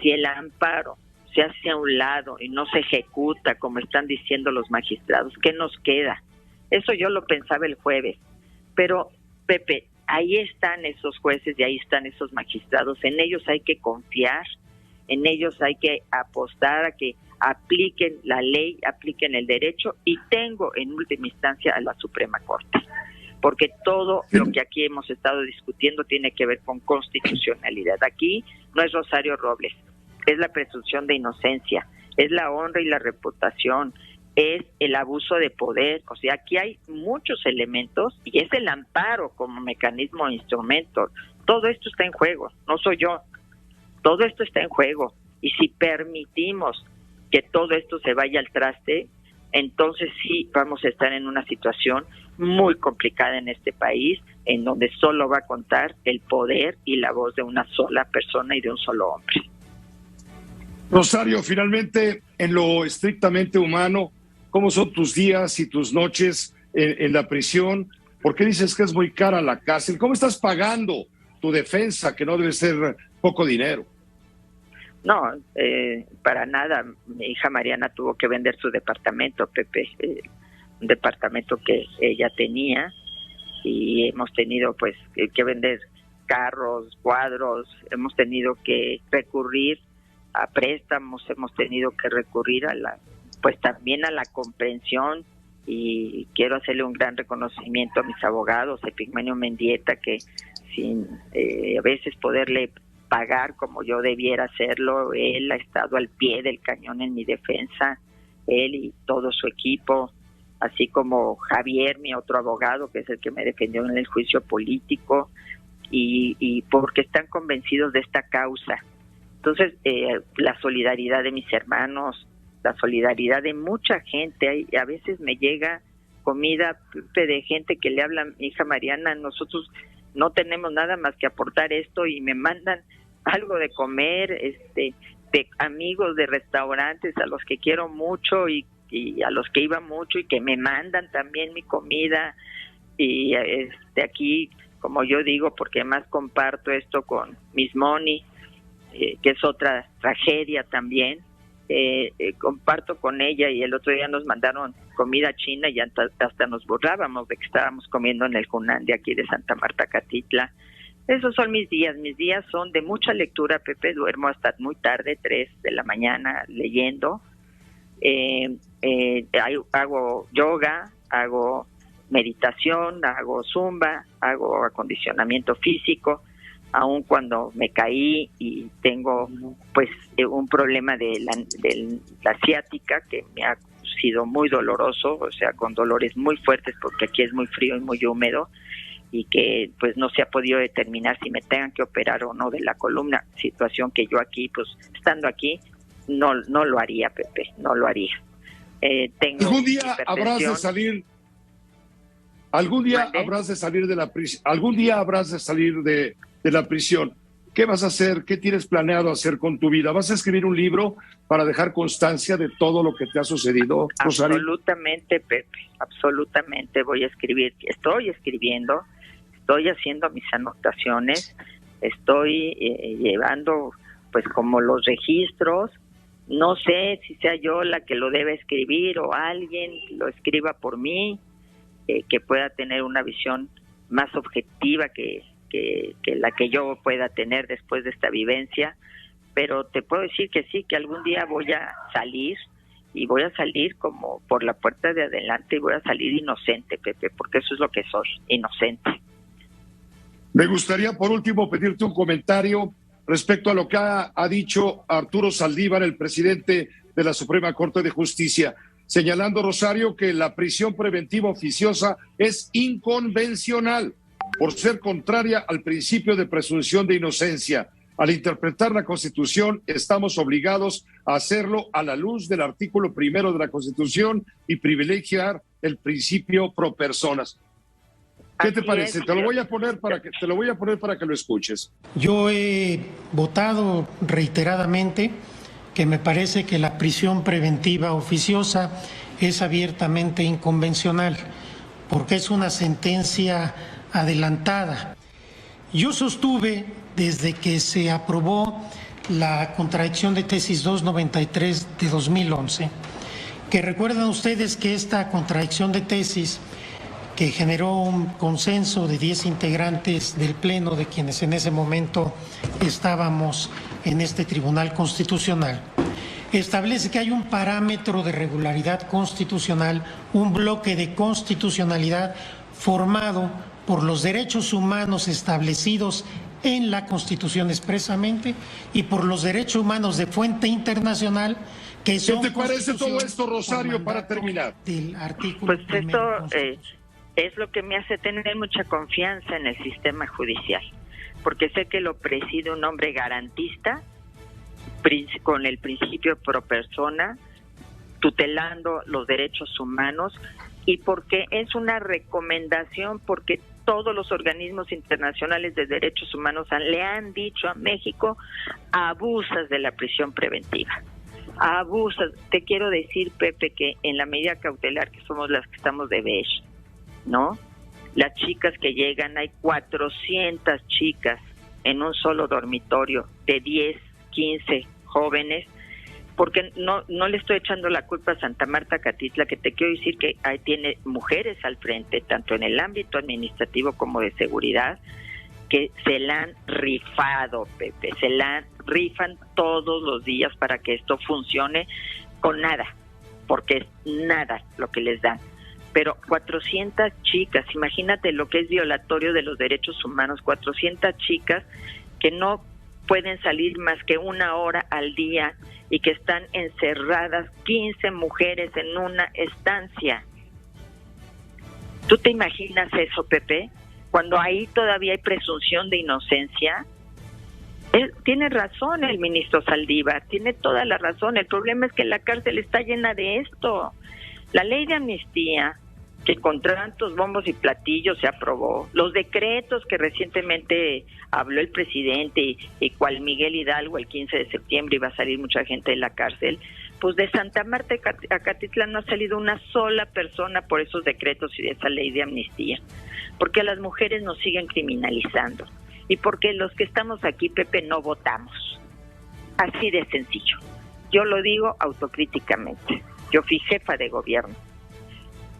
si el amparo se hace a un lado y no se ejecuta como están diciendo los magistrados, ¿qué nos queda? Eso yo lo pensaba el jueves. Pero, Pepe, ahí están esos jueces y ahí están esos magistrados. En ellos hay que confiar, en ellos hay que apostar a que apliquen la ley, apliquen el derecho, y tengo en última instancia a la Suprema Corte. Porque todo lo que aquí hemos estado discutiendo tiene que ver con constitucionalidad. Aquí no es Rosario Robles, es la presunción de inocencia, es la honra y la reputación, es el abuso de poder. O sea, aquí hay muchos elementos y es el amparo como mecanismo e instrumento. Todo esto está en juego, no soy yo. Todo esto está en juego. Y si permitimos que todo esto se vaya al traste, entonces sí vamos a estar en una situación muy complicada en este país, en donde solo va a contar el poder y la voz de una sola persona y de un solo hombre. Rosario, finalmente, en lo estrictamente humano, ¿cómo son tus días y tus noches en la prisión? ¿Por qué dices que es muy cara la cárcel? ¿Cómo estás pagando tu defensa, que no debe ser poco dinero? No, para nada. Mi hija Mariana tuvo que vender su departamento, Pepe, un departamento que ella tenía, y hemos tenido pues que vender carros, cuadros, hemos tenido que recurrir a préstamos, hemos tenido que recurrir a también a la comprensión, y quiero hacerle un gran reconocimiento a mis abogados, a Epigmenio Mendieta, que sin a veces poderle pagar como yo debiera hacerlo, él ha estado al pie del cañón en mi defensa, él y todo su equipo, así como Javier, mi otro abogado, que es el que me defendió en el juicio político, y porque están convencidos de esta causa. Entonces, la solidaridad de mis hermanos, la solidaridad de mucha gente, a veces me llega comida de gente que le habla a mi hija Mariana, nosotros no tenemos nada más que aportar esto, y me mandan algo de comer, de amigos de restaurantes a los que quiero mucho y a los que iba mucho, y que me mandan también mi comida, y aquí, como yo digo, porque más comparto esto con Miss Moni, que es otra tragedia también, comparto con ella, y el otro día nos mandaron comida china y hasta nos burlábamos de que estábamos comiendo en el Hunan de aquí de Santa Marta, Catitla. Esos son mis días son de mucha lectura, Pepe, duermo hasta muy tarde, 3 de la mañana leyendo, hago yoga, hago meditación, hago zumba, hago acondicionamiento físico, aun cuando me caí y tengo pues un problema de la ciática que me ha sido muy doloroso, o sea, con dolores muy fuertes porque aquí es muy frío y muy húmedo, y que pues no se ha podido determinar si me tengan que operar o no de la columna, situación que yo aquí, pues estando aquí, no lo haría, Pepe, no lo haría. Tengo algún día habrás de salir, algún día ¿Mande? habrás de salir de la prisión, algún día habrás de salir de la prisión. ¿Qué vas a hacer? ¿Qué tienes planeado hacer con tu vida? ¿Vas a escribir un libro para dejar constancia de todo lo que te ha sucedido, Rosario? Absolutamente, Pepe, absolutamente voy a escribir. Estoy escribiendo, estoy haciendo mis anotaciones, estoy llevando pues como los registros. No sé si sea yo la que lo debe escribir o alguien lo escriba por mí, que pueda tener una visión más objetiva que la que yo pueda tener después de esta vivencia, pero te puedo decir que sí, que algún día voy a salir, y voy a salir como por la puerta de adelante, y voy a salir inocente, Pepe, porque eso es lo que soy, inocente. Me gustaría por último pedirte un comentario respecto a lo que ha dicho Arturo Saldívar, el presidente de la Suprema Corte de Justicia, señalando, Rosario, que la prisión preventiva oficiosa es inconvencional por ser contraria al principio de presunción de inocencia. Al interpretar la Constitución, estamos obligados a hacerlo a la luz del artículo 1 de la Constitución y privilegiar el principio pro personas. ¿Qué te parece? Te lo voy a poner para que lo escuches. Yo he votado reiteradamente que me parece que la prisión preventiva oficiosa es abiertamente inconvencional, porque es una sentencia adelantada. Yo sostuve desde que se aprobó la contradicción de tesis 293 de 2011, que recuerdan ustedes que esta contradicción de tesis, que generó un consenso de 10 integrantes del Pleno, de quienes en ese momento estábamos en este Tribunal Constitucional, establece que hay un parámetro de regularidad constitucional, un bloque de constitucionalidad formado por los derechos humanos establecidos en la Constitución expresamente y por los derechos humanos de fuente internacional que son... ¿Qué te parece todo esto, Rosario, para terminar? Del artículo pues esto es lo que me hace tener mucha confianza en el sistema judicial, porque sé que lo preside un hombre garantista, con el principio pro persona, tutelando los derechos humanos, y porque es una recomendación, porque todos los organismos internacionales de derechos humanos le han dicho a México: abusas de la prisión preventiva, abusas. Te quiero decir, Pepe, que en la medida cautelar, que somos las que estamos de beige, ¿no? Las chicas que llegan, hay 400 chicas en un solo dormitorio de 10, 15 jóvenes, porque no le estoy echando la culpa a Santa Marta Catitla, que te quiero decir que ahí tiene mujeres al frente, tanto en el ámbito administrativo como de seguridad, que se la han rifado, Pepe, se la rifan todos los días para que esto funcione con nada, porque es nada lo que les dan. Pero 400 chicas, imagínate lo que es violatorio de los derechos humanos, 400 chicas que no pueden salir más que 1 hora al día y que están encerradas 15 mujeres en una estancia. ¿Tú te imaginas eso, Pepe? Cuando ahí todavía hay presunción de inocencia. Tiene razón el ministro Saldívar, tiene toda la razón. El problema es que la cárcel está llena de esto. La ley de amnistía, que con tantos bombos y platillos se aprobó, los decretos que recientemente habló el presidente y cual Miguel Hidalgo el 15 de septiembre iba a salir mucha gente de la cárcel, pues de Santa Marta a Catitlán no ha salido una sola persona por esos decretos y de esa ley de amnistía, porque a las mujeres nos siguen criminalizando y porque los que estamos aquí, Pepe, no votamos. Así de sencillo. Yo lo digo autocríticamente. Yo fui jefa de gobierno.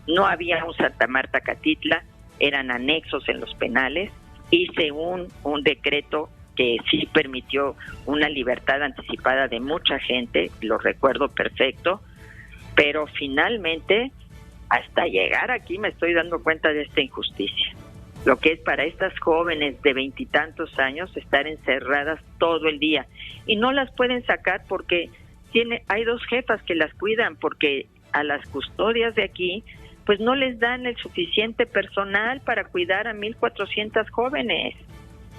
No había un Santa Marta Catitla, eran anexos en los penales. Hice un decreto que sí permitió una libertad anticipada de mucha gente, lo recuerdo perfecto, Pero finalmente, hasta llegar aquí me estoy dando cuenta de esta injusticia. Lo que es para estas jóvenes de 20 y tantos años estar encerradas todo el día. Y no las pueden sacar porque hay 2 jefas que las cuidan, porque a las custodias de aquí pues no les dan el suficiente personal para cuidar a 1,400 jóvenes.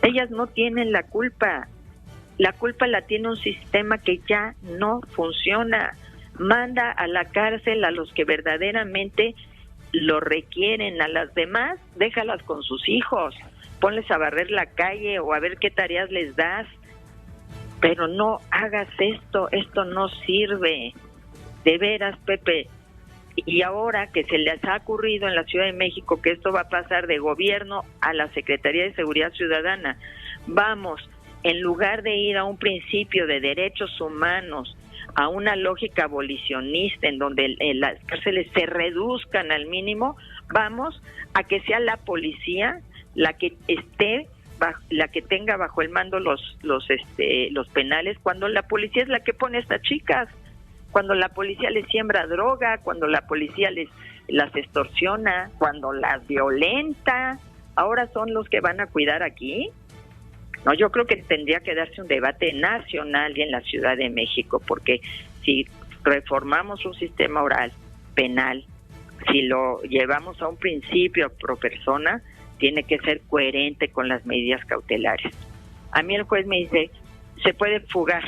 Ellas no tienen la culpa. La culpa la tiene un sistema que ya no funciona. Manda a la cárcel a los que verdaderamente lo requieren, a las demás déjalas con sus hijos, ponles a barrer la calle o a ver qué tareas les das, pero no hagas esto no sirve, de veras, Pepe. Y ahora que se les ha ocurrido en la Ciudad de México que esto va a pasar de gobierno a la Secretaría de Seguridad Ciudadana, vamos, en lugar de ir a un principio de derechos humanos, a una lógica abolicionista en donde las cárceles se reduzcan al mínimo, vamos a que sea la policía la que la que tenga bajo el mando los penales, cuando la policía es la que pone a estas chicas, cuando la policía les siembra droga, cuando la policía las extorsiona, cuando las violenta. Ahora son los que van a cuidar aquí. No, yo creo que tendría que darse un debate nacional y en la Ciudad de México, porque si reformamos un sistema oral, penal, si lo llevamos a un principio pro persona, tiene que ser coherente con las medidas cautelares. A mí el juez me dice, se puede fugar,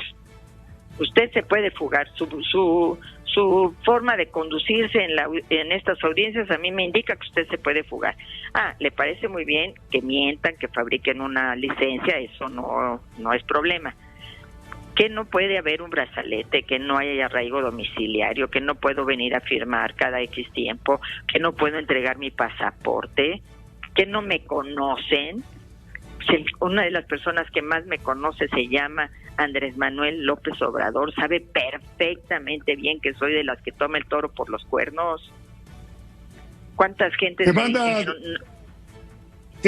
usted se puede fugar, su forma de conducirse en estas audiencias a mí me indica que usted se puede fugar. Le parece muy bien que mientan, que fabriquen una licencia, eso no es problema. Que no puede haber un brazalete, que no haya arraigo domiciliario, que no puedo venir a firmar cada X tiempo, que no puedo entregar mi pasaporte, que no me conocen. Una de las personas que más me conoce se llama Andrés Manuel López Obrador, sabe perfectamente bien que soy de las que toma el toro por los cuernos. ¿Cuántas gentes te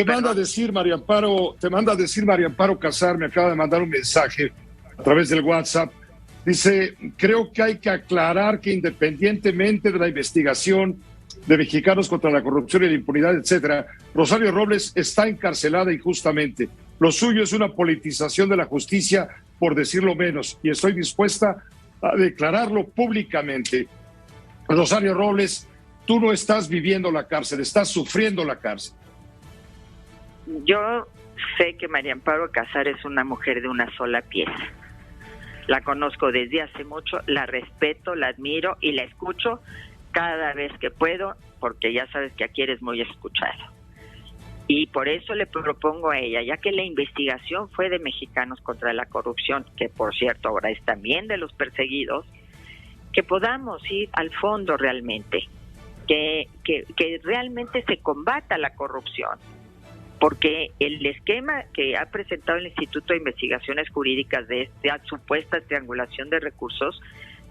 manda a decir María Amparo Casar, me acaba de mandar un mensaje a través del WhatsApp? Dice, creo que hay que aclarar que independientemente de la investigación de Mexicanos contra la Corrupción y la Impunidad, etcétera, Rosario Robles está encarcelada injustamente. Lo suyo es una politización de la justicia, por decirlo menos, y estoy dispuesta a declararlo públicamente. Rosario Robles, tú no estás viviendo la cárcel, estás sufriendo la cárcel. Yo sé que María Amparo Casar es una mujer de una sola pieza. La conozco desde hace mucho, la respeto, la admiro y la escucho cada vez que puedo, porque ya sabes que aquí eres muy escuchado. Y por eso le propongo a ella, ya que la investigación fue de Mexicanos contra la Corrupción, que por cierto ahora es también de los perseguidos, que podamos ir al fondo realmente, que realmente se combata la corrupción, porque el esquema que ha presentado el Instituto de Investigaciones Jurídicas de esta supuesta triangulación de recursos,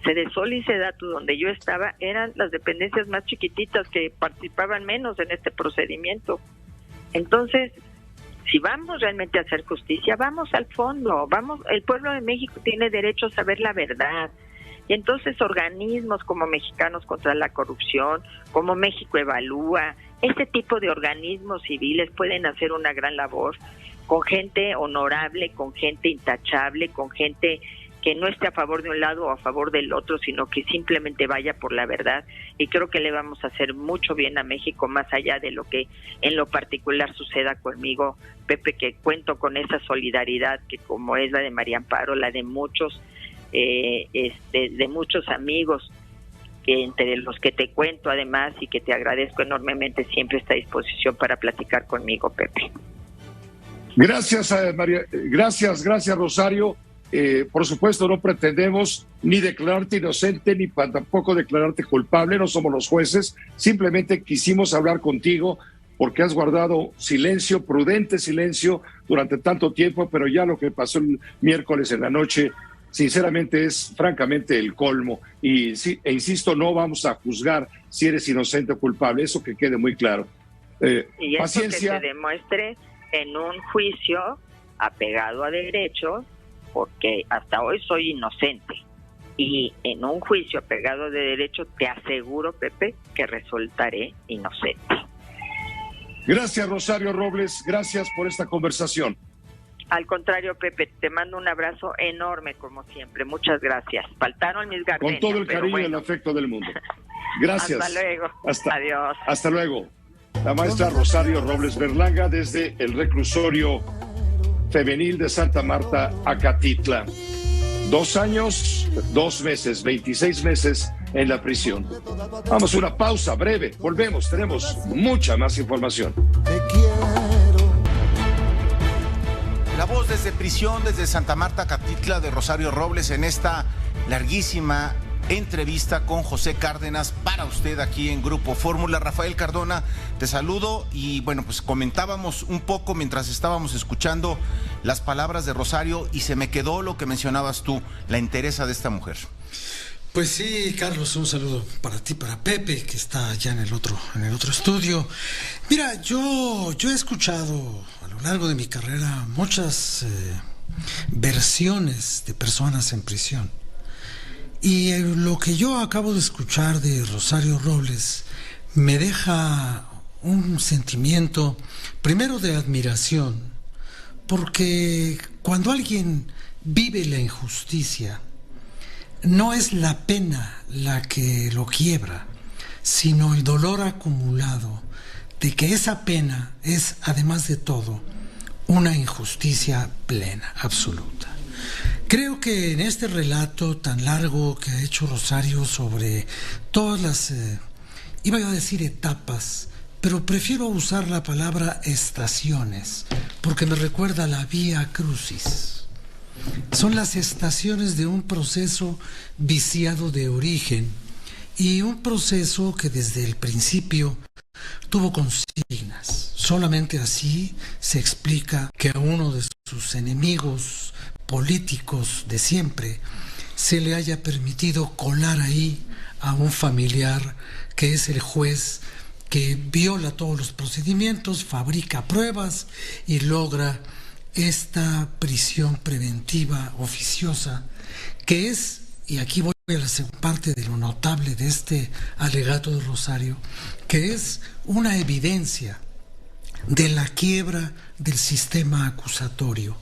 Sedesol y Sedatu, donde yo estaba, eran las dependencias más chiquititas que participaban menos en este procedimiento. Entonces, si vamos realmente a hacer justicia, vamos al fondo, el pueblo de México tiene derecho a saber la verdad. Y entonces organismos como Mexicanos contra la Corrupción, como México Evalúa, este tipo de organismos civiles pueden hacer una gran labor con gente honorable, con gente intachable, con gente que no esté a favor de un lado o a favor del otro, sino que simplemente vaya por la verdad. Y creo que le vamos a hacer mucho bien a México, más allá de lo que en lo particular suceda conmigo, Pepe, que cuento con esa solidaridad que como es la de María Amparo, la de muchos de muchos amigos, que entre los que te cuento además y que te agradezco enormemente siempre esta disposición para platicar conmigo, Pepe. Gracias, María. Gracias, Rosario. Por supuesto, no pretendemos ni declararte inocente ni tampoco declararte culpable, no somos los jueces, simplemente quisimos hablar contigo porque has guardado silencio, prudente silencio durante tanto tiempo, pero ya lo que pasó el miércoles en la noche, sinceramente es francamente el colmo. Y sí, insisto, no vamos a juzgar si eres inocente o culpable, eso que quede muy claro. Y paciencia. Eso que se demuestre en un juicio apegado a derecho, porque hasta hoy soy inocente. y en un juicio apegado de derecho te aseguro, Pepe, que resultaré inocente. Gracias, Rosario Robles, gracias por esta conversación. Al contrario, Pepe, te mando un abrazo enorme como siempre, muchas gracias. Faltaron mis gardenias. Con todo el cariño y el afecto del mundo. Gracias. Hasta luego. Adiós. Hasta luego. La maestra Rosario Robles Berlanga desde el reclusorio femenil de Santa Marta, Acatitla. 2 años, 2 meses, 26 meses en la prisión. Vamos a una pausa breve, volvemos, tenemos mucha más información. La voz desde prisión, desde Santa Marta, Acatitla, de Rosario Robles, en esta larguísima entrevista con José Cárdenas para usted aquí en Grupo Fórmula. Rafael Cardona, te saludo y bueno, pues comentábamos un poco mientras estábamos escuchando las palabras de Rosario y se me quedó lo que mencionabas tú, la entereza de esta mujer. Pues sí, Carlos, un saludo para ti, para Pepe, que está allá en el otro estudio. Mira, yo he escuchado a lo largo de mi carrera muchas versiones de personas en prisión. Y lo que yo acabo de escuchar de Rosario Robles me deja un sentimiento, primero de admiración, porque cuando alguien vive la injusticia, no es la pena la que lo quiebra, sino el dolor acumulado de que esa pena es, además de todo, una injusticia plena, absoluta. Creo que en este relato tan largo que ha hecho Rosario sobre todas las, iba a decir etapas, pero prefiero usar la palabra estaciones, porque me recuerda a la Vía Crucis. Son las estaciones de un proceso viciado de origen y un proceso que desde el principio tuvo consignas. Solamente así se explica que a uno de sus enemigos políticos de siempre se le haya permitido colar ahí a un familiar que es el juez que viola todos los procedimientos, fabrica pruebas y logra esta prisión preventiva oficiosa que es, y aquí voy a la segunda parte de lo notable de este alegato de Rosario, que es una evidencia de la quiebra del sistema acusatorio.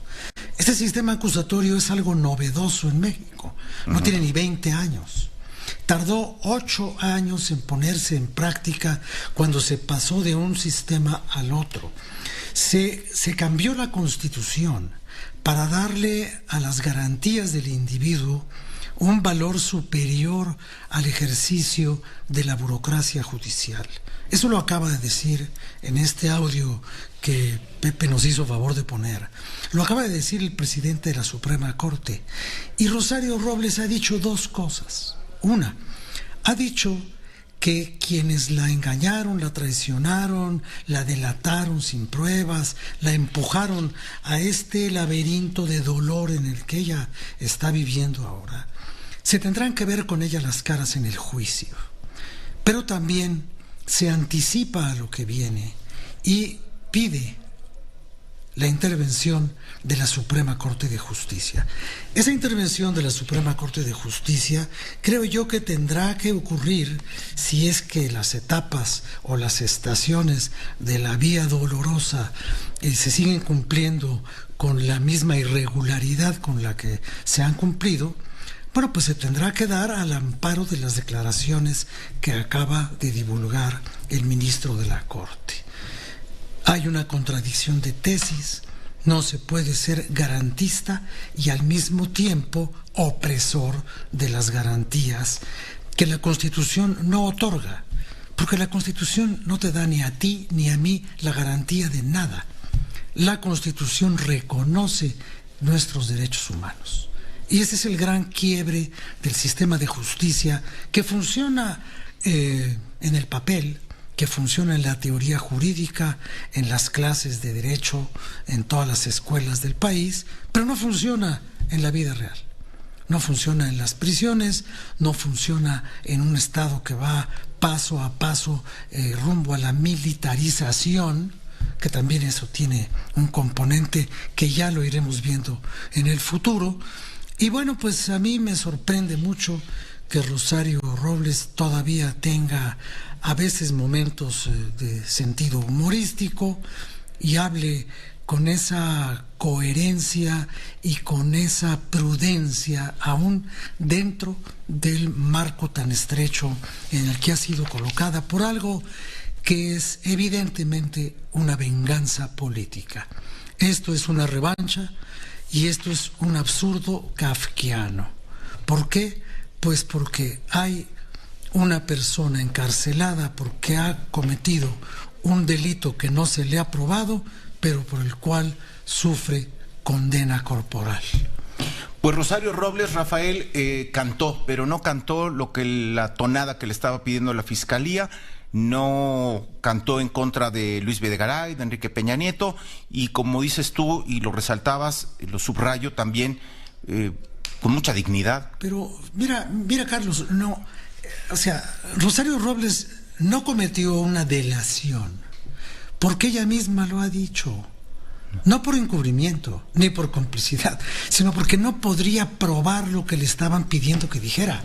Este sistema acusatorio es algo novedoso en México, no tiene ni 20 años. Tardó 8 años en ponerse en práctica cuando se pasó de un sistema al otro. Se cambió la Constitución para darle a las garantías del individuo un valor superior al ejercicio de la burocracia judicial. Eso lo acaba de decir en este audio que Pepe nos hizo favor de poner. Lo acaba de decir el presidente de la Suprema Corte. Y Rosario Robles ha dicho 2 cosas. Una, ha dicho que quienes la engañaron, la traicionaron, la delataron sin pruebas, la empujaron a este laberinto de dolor en el que ella está viviendo ahora, se tendrán que ver con ella las caras en el juicio. Pero también se anticipa a lo que viene y pide la intervención de la Suprema Corte de Justicia. Esa intervención de la Suprema Corte de Justicia creo yo que tendrá que ocurrir si es que las etapas o las estaciones de la vía dolorosa se siguen cumpliendo con la misma irregularidad con la que se han cumplido. Bueno, pues se tendrá que dar al amparo de las declaraciones que acaba de divulgar el ministro de la Corte. Hay una contradicción de tesis, no se puede ser garantista y al mismo tiempo opresor de las garantías que la Constitución no otorga, porque la Constitución no te da ni a ti ni a mí la garantía de nada. La Constitución reconoce nuestros derechos humanos. Y ese es el gran quiebre del sistema de justicia que funciona en el papel, que funciona en la teoría jurídica, en las clases de derecho, en todas las escuelas del país, pero no funciona en la vida real. No funciona en las prisiones, no funciona en un Estado que va paso a paso rumbo a la militarización, que también eso tiene un componente que ya lo iremos viendo en el futuro. Y bueno, pues a mí me sorprende mucho que Rosario Robles todavía tenga a veces momentos de sentido humorístico y hable con esa coherencia y con esa prudencia aún dentro del marco tan estrecho en el que ha sido colocada por algo que es evidentemente una venganza política. Esto es una revancha y esto es un absurdo kafkiano. ¿Por qué? Pues porque hay una persona encarcelada porque ha cometido un delito que no se le ha probado, pero por el cual sufre condena corporal. Pues Rosario Robles, Rafael, cantó, pero no cantó la tonada que le estaba pidiendo la Fiscalía, no cantó en contra de Luis Videgaray, de Enrique Peña Nieto, y como dices tú, y lo resaltabas, lo subrayo también, con mucha dignidad. Pero mira Carlos, no, o sea, Rosario Robles no cometió una delación, porque ella misma lo ha dicho. No por encubrimiento, ni por complicidad, sino porque no podría probar lo que le estaban pidiendo que dijera.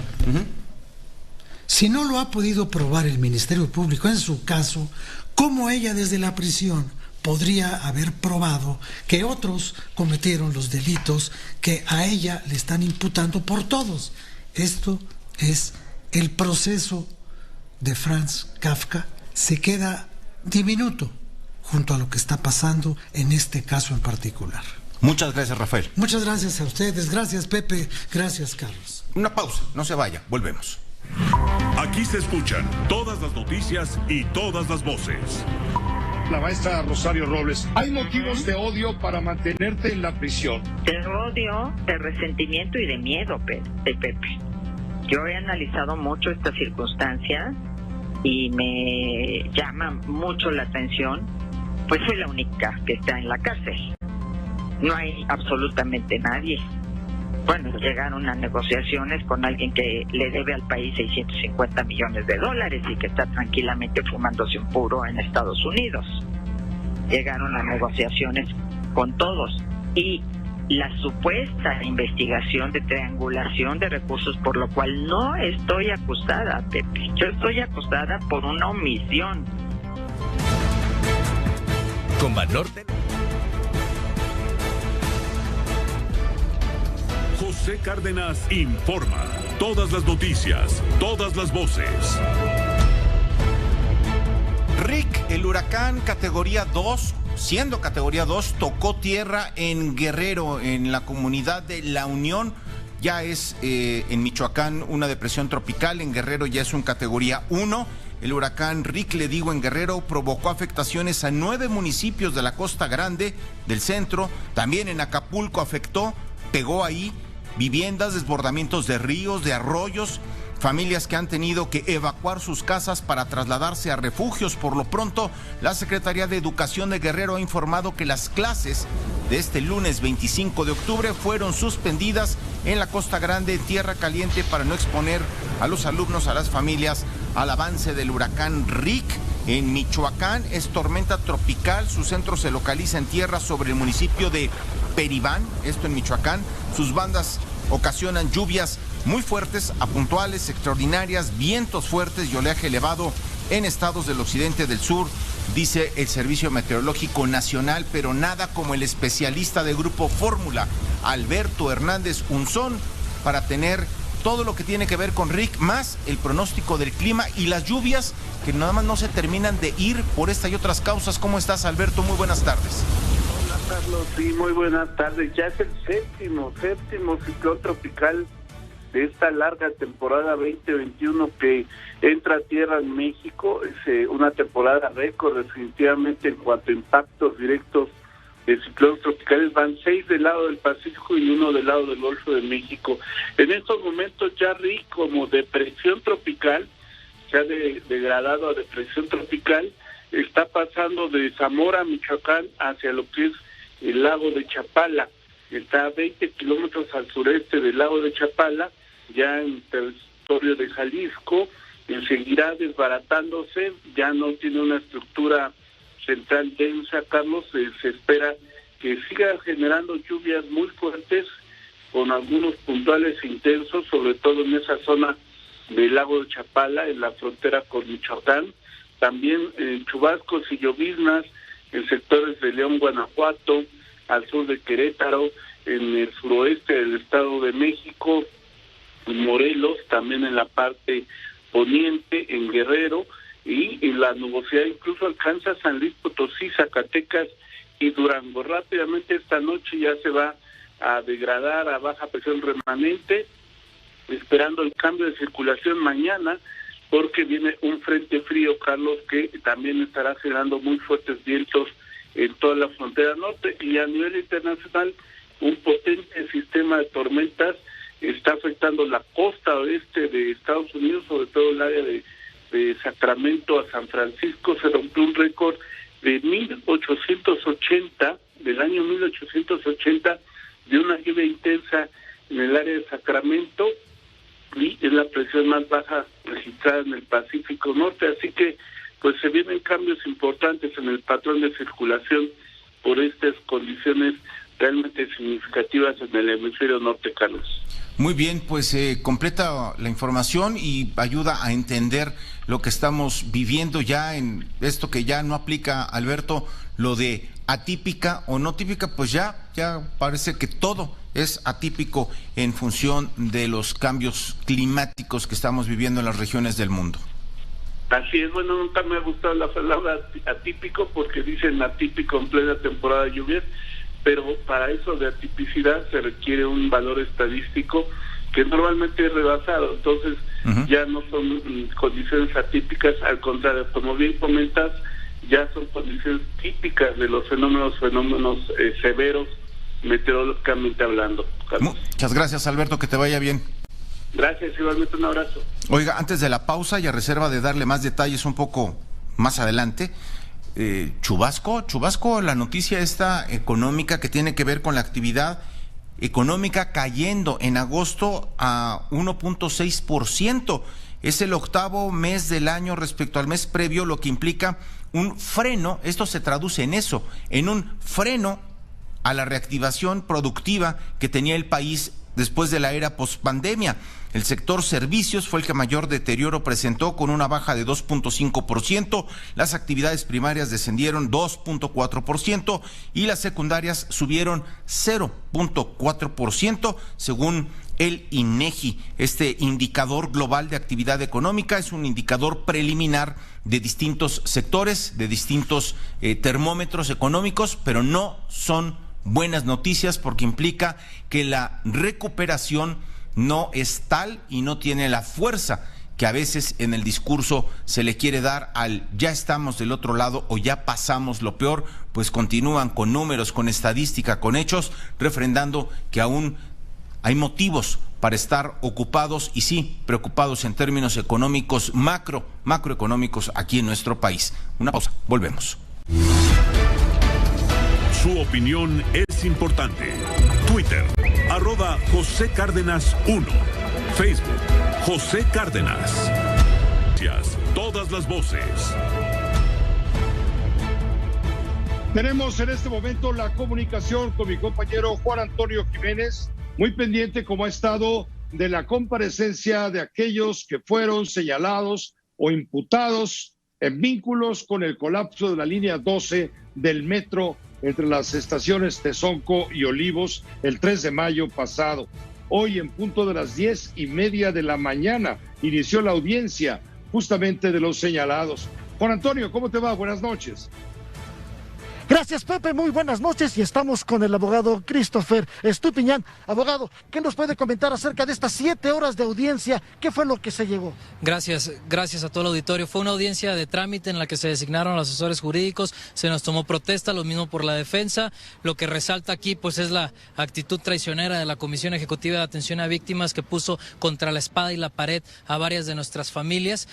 Si no lo ha podido probar el Ministerio Público en su caso, ¿cómo ella desde la prisión podría haber probado que otros cometieron los delitos que a ella le están imputando por todos? Esto es el proceso de Franz Kafka, se queda diminuto junto a lo que está pasando en este caso en particular. Muchas gracias, Rafael. Muchas gracias a ustedes, gracias Pepe, gracias Carlos. Una pausa, no se vaya, volvemos. Aquí se escuchan todas las noticias y todas las voces. La maestra Rosario Robles, ¿hay motivos de odio para mantenerte en la prisión? De odio, de resentimiento y de miedo, Pepe. Yo he analizado mucho esta circunstancia y me llama mucho la atención. Pues soy la única que está en la cárcel. No hay absolutamente nadie. Bueno, llegaron a negociaciones con alguien que le debe al país $650 millones y que está tranquilamente fumándose un puro en Estados Unidos. Llegaron a negociaciones con todos. Y la supuesta investigación de triangulación de recursos, por lo cual no estoy acusada, Pepe. Yo estoy acusada por una omisión. Con Banorte. José Cárdenas informa. Todas las noticias, todas las voces. Rick, el huracán categoría 2, siendo categoría 2, tocó tierra en Guerrero, en la comunidad de La Unión. Ya es en Michoacán una depresión tropical, en Guerrero ya es un categoría 1. El huracán Rick, le digo, en Guerrero provocó afectaciones a 9 municipios de la Costa Grande, del centro. También en Acapulco afectó, pegó ahí viviendas, desbordamientos de ríos, de arroyos, familias que han tenido que evacuar sus casas para trasladarse a refugios. Por lo pronto, la Secretaría de Educación de Guerrero ha informado que las clases de este lunes 25 de octubre fueron suspendidas en la Costa Grande, en Tierra Caliente, para no exponer a los alumnos, a las familias, al avance del huracán Rick. En Michoacán es tormenta tropical, su centro se localiza en tierra sobre el municipio de Peribán, esto en Michoacán. Sus bandas ocasionan lluvias muy fuertes, a puntuales, extraordinarias, vientos fuertes y oleaje elevado en estados del occidente, del sur, dice el Servicio Meteorológico Nacional, pero nada como el especialista de Grupo Fórmula, Alberto Hernández Unzón, para tener todo lo que tiene que ver con Rick, más el pronóstico del clima y las lluvias que nada más no se terminan de ir por esta y otras causas. ¿Cómo estás, Alberto? Muy buenas tardes. Hola, Carlos. Sí, muy buenas tardes. Ya es el séptimo ciclón tropical de esta larga temporada 2021 que entra a tierra en México. Es una temporada récord definitivamente en cuanto a impactos directos de ciclones tropicales. Van 6 del lado del Pacífico y 1 del lado del Golfo de México. En estos momentos ya Rick, como depresión tropical, se ha degradado a depresión tropical, está pasando de Zamora, Michoacán, hacia lo que es el lago de Chapala. Está a 20 kilómetros al sureste del lago de Chapala, ya en territorio de Jalisco. Seguirá desbaratándose, ya no tiene una estructura central densa, Carlos. Se espera que siga generando lluvias muy fuertes con algunos puntuales intensos, sobre todo en esa zona del lago de Chapala, en la frontera con Michoacán, también chubascos y lloviznas en sectores de León, Guanajuato, al sur de Querétaro, en el suroeste del Estado de México, en Morelos, también en la parte poniente, en Guerrero, y la nubosidad incluso alcanza San Luis Potosí, Zacatecas y Durango. Rápidamente esta noche ya se va a degradar a baja presión remanente, esperando el cambio de circulación mañana, porque viene un frente frío, Carlos, que también estará generando muy fuertes vientos en toda la frontera norte, y a nivel internacional un potente sistema de tormentas está afectando la costa oeste de Estados Unidos, sobre todo el área de Sacramento a San Francisco. Se rompió un récord de 1880, del año 1880, de una lluvia intensa en el área de Sacramento, y es la presión más baja registrada en el Pacífico Norte, así que pues se vienen cambios importantes en el patrón de circulación por estas condiciones realmente significativas en el hemisferio norte, Carlos. Muy bien, pues completa la información y ayuda a entender lo que estamos viviendo ya en esto que ya no aplica, Alberto, lo de atípica o no típica, pues ya parece que todo es atípico en función de los cambios climáticos que estamos viviendo en las regiones del mundo. Así es, bueno, nunca me ha gustado la palabra atípico porque dicen atípico en plena temporada de lluvias, pero para eso de atipicidad se requiere un valor estadístico que normalmente es rebasado, entonces ya no son condiciones atípicas, al contrario, como bien comentas, ya son condiciones típicas de los fenómenos severos meteorológicamente hablando. Carlos. Muchas gracias, Alberto, que te vaya bien. Gracias, igualmente un abrazo. Oiga, antes de la pausa y a reserva de darle más detalles un poco más adelante, Chubasco, la noticia esta económica que tiene que ver con la actividad económica cayendo en agosto a 1.6%. Es el octavo mes del año respecto al mes previo, lo que implica un freno. Esto se traduce en eso, en un freno a la reactivación productiva que tenía el país después de la era pospandemia. El sector servicios fue el que mayor deterioro presentó, con una baja de 2.5%, las actividades primarias descendieron 2.4% y las secundarias subieron 0.4%, según el INEGI. Este indicador global de actividad económica es un indicador preliminar de distintos sectores, de distintos termómetros económicos, pero no son buenas noticias porque implica que la recuperación no es tal y no tiene la fuerza que a veces en el discurso se le quiere dar al ya estamos del otro lado o ya pasamos lo peor, pues continúan con números, con estadística, con hechos, refrendando que aún hay motivos para estar ocupados y sí, preocupados en términos económicos, macroeconómicos aquí en nuestro país. Una pausa, volvemos. Su opinión es importante. Twitter, @José Cárdenas 1. Facebook, José Cárdenas. Todas las voces. Tenemos en este momento la comunicación con mi compañero Juan Antonio Jiménez, muy pendiente como ha estado de la comparecencia de aquellos que fueron señalados o imputados en vínculos con el colapso de la línea 12 del metro entre las estaciones Tezonco y Olivos el 3 de mayo pasado. Hoy, en punto de las 10:30 de la mañana, inició la audiencia justamente de los señalados. Juan Antonio, ¿cómo te va? Buenas noches. Gracias, Pepe, muy buenas noches, y estamos con el abogado Christopher Estupiñán. Abogado, ¿qué nos puede comentar acerca de estas 7 horas de audiencia? ¿Qué fue lo que se llegó? Gracias a todo el auditorio. Fue una audiencia de trámite en la que se designaron los asesores jurídicos, se nos tomó protesta, lo mismo por la defensa. Lo que resalta aquí pues es la actitud traicionera de la Comisión Ejecutiva de Atención a Víctimas, que puso contra la espada y la pared a varias de nuestras familias,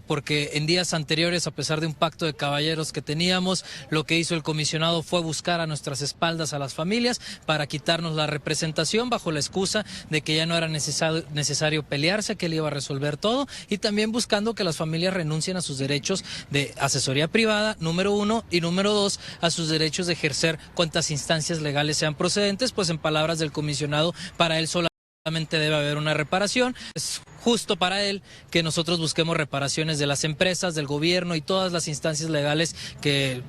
porque en días anteriores, a pesar de un pacto de caballeros que teníamos, lo que hizo el comisionado fue buscar a nuestras espaldas a las familias para quitarnos la representación bajo la excusa de que ya no era necesario pelearse, que él iba a resolver todo, y también buscando que las familias renuncien a sus derechos de asesoría privada, número 1, y número 2, a sus derechos de ejercer cuantas instancias legales sean procedentes, pues en palabras del comisionado, para él solamente debe haber una reparación. Es justo para él que nosotros busquemos reparaciones de las empresas, del gobierno y todas las instancias legales que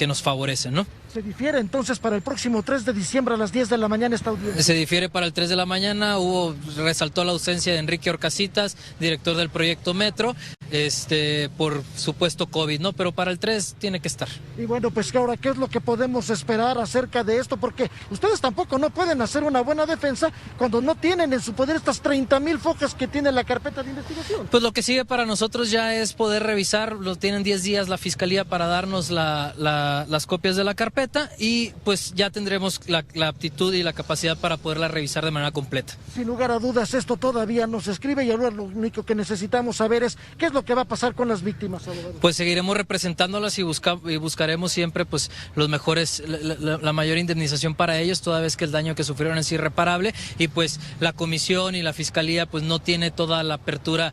nos favorecen, ¿no? Se difiere entonces para el próximo 3 de diciembre a las 10 de la mañana esta audiencia. Se difiere para el 3 de la mañana, resaltó la ausencia de Enrique Orcasitas, director del proyecto Metro, por supuesto COVID, ¿no? Pero para el 3 tiene que estar. Y bueno, pues ahora, ¿qué es lo que podemos esperar acerca de esto? Porque ustedes tampoco no pueden hacer una buena defensa cuando no tienen en su poder estas 30,000 fojas que tiene la carpeta de investigación. Pues lo que sigue para nosotros ya es poder revisar, tienen 10 días la Fiscalía para darnos las copias de la carpeta, y pues ya tendremos la aptitud y la capacidad para poderla revisar de manera completa. Sin lugar a dudas, esto todavía no se escribe, y ahora lo único que necesitamos saber es qué es lo que va a pasar con las víctimas, abogado. Pues seguiremos representándolas y buscaremos siempre pues los mejores, la mayor indemnización para ellos, toda vez que el daño que sufrieron es irreparable, y pues la comisión y la Fiscalía pues no tiene toda la apertura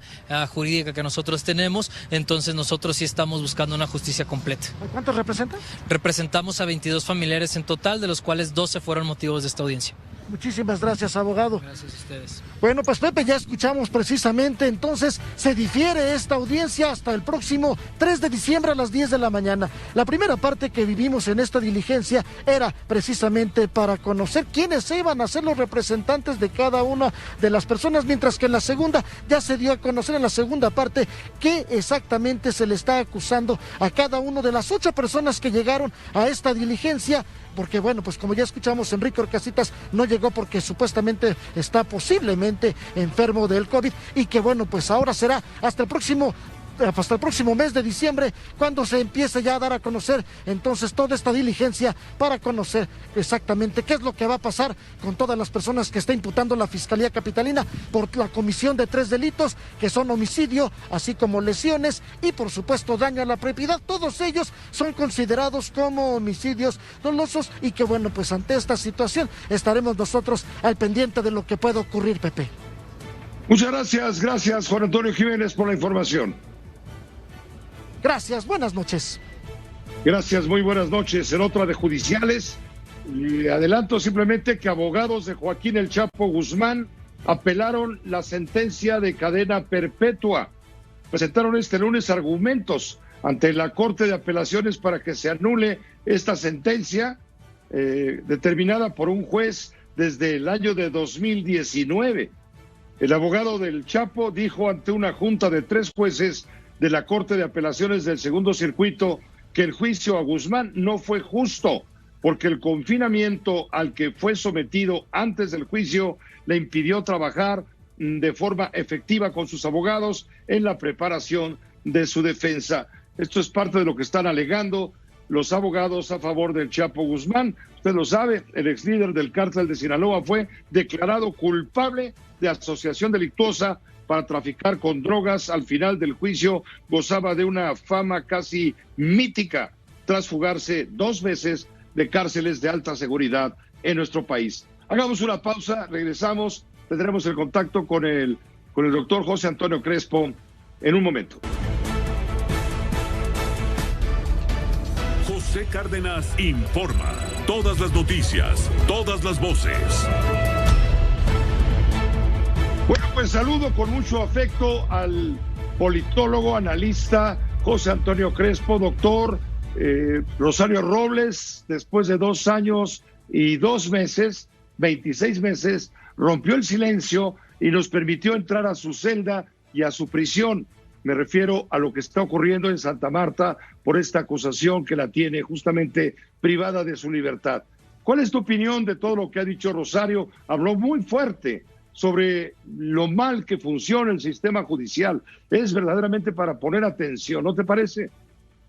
jurídica que nosotros tenemos, entonces nosotros sí estamos buscando una justicia completa. ¿A cuántos representan? Representamos a 22 familiares en total, de los cuales 12 fueron motivos de esta audiencia. Muchísimas gracias, abogado. Gracias a ustedes. Bueno, pues Pepe, ya escuchamos precisamente, entonces se difiere esta audiencia hasta el próximo 3 de diciembre a las 10 de la mañana. La primera parte que vivimos en esta diligencia era precisamente para conocer quiénes iban a ser los representantes de cada una de las personas, mientras que en la segunda ya se dio a conocer, en la segunda parte, qué exactamente se le está acusando a cada uno de las 8 personas que llegaron a esta diligencia. Porque bueno, pues como ya escuchamos, Enrique Orcasitas no llegó porque supuestamente está posiblemente enfermo del COVID, y que bueno, pues ahora será hasta el próximo mes de diciembre cuando se empiece ya a dar a conocer entonces toda esta diligencia para conocer exactamente qué es lo que va a pasar con todas las personas que está imputando la Fiscalía Capitalina por la comisión de 3 delitos, que son homicidio, así como lesiones y por supuesto daño a la propiedad. Todos ellos son considerados como homicidios dolosos, y que bueno, pues ante esta situación estaremos nosotros al pendiente de lo que pueda ocurrir, Pepe. Muchas gracias Juan Antonio Jiménez por la información. Gracias, buenas noches. Gracias, muy buenas noches. En otra de judiciales, adelanto simplemente que abogados de Joaquín El Chapo Guzmán apelaron la sentencia de cadena perpetua. Presentaron este lunes argumentos ante la Corte de Apelaciones para que se anule esta sentencia determinada por un juez desde el año de 2019. El abogado del Chapo dijo ante una junta de 3 jueces de la Corte de Apelaciones del Segundo Circuito que el juicio a Guzmán no fue justo, porque el confinamiento al que fue sometido antes del juicio le impidió trabajar de forma efectiva con sus abogados en la preparación de su defensa. Esto es parte de lo que están alegando los abogados a favor del Chapo Guzmán. Usted lo sabe, el ex líder del cártel de Sinaloa fue declarado culpable de asociación delictuosa para traficar con drogas. Al final del juicio gozaba de una fama casi mítica tras fugarse 2 veces de cárceles de alta seguridad en nuestro país. Hagamos una pausa, regresamos, tendremos el contacto con el doctor José Antonio Crespo en un momento. José Cárdenas informa. Todas las noticias, todas las voces. Bueno, pues saludo con mucho afecto al politólogo, analista José Antonio Crespo. Doctor, Rosario Robles, después de 2 años y 2 meses, 26 meses, rompió el silencio y nos permitió entrar a su celda y a su prisión. Me refiero a lo que está ocurriendo en Santa Marta por esta acusación que la tiene justamente privada de su libertad. ¿Cuál es tu opinión de todo lo que ha dicho Rosario? Habló muy fuerte sobre lo mal que funciona el sistema judicial. Es verdaderamente para poner atención, ¿no te parece?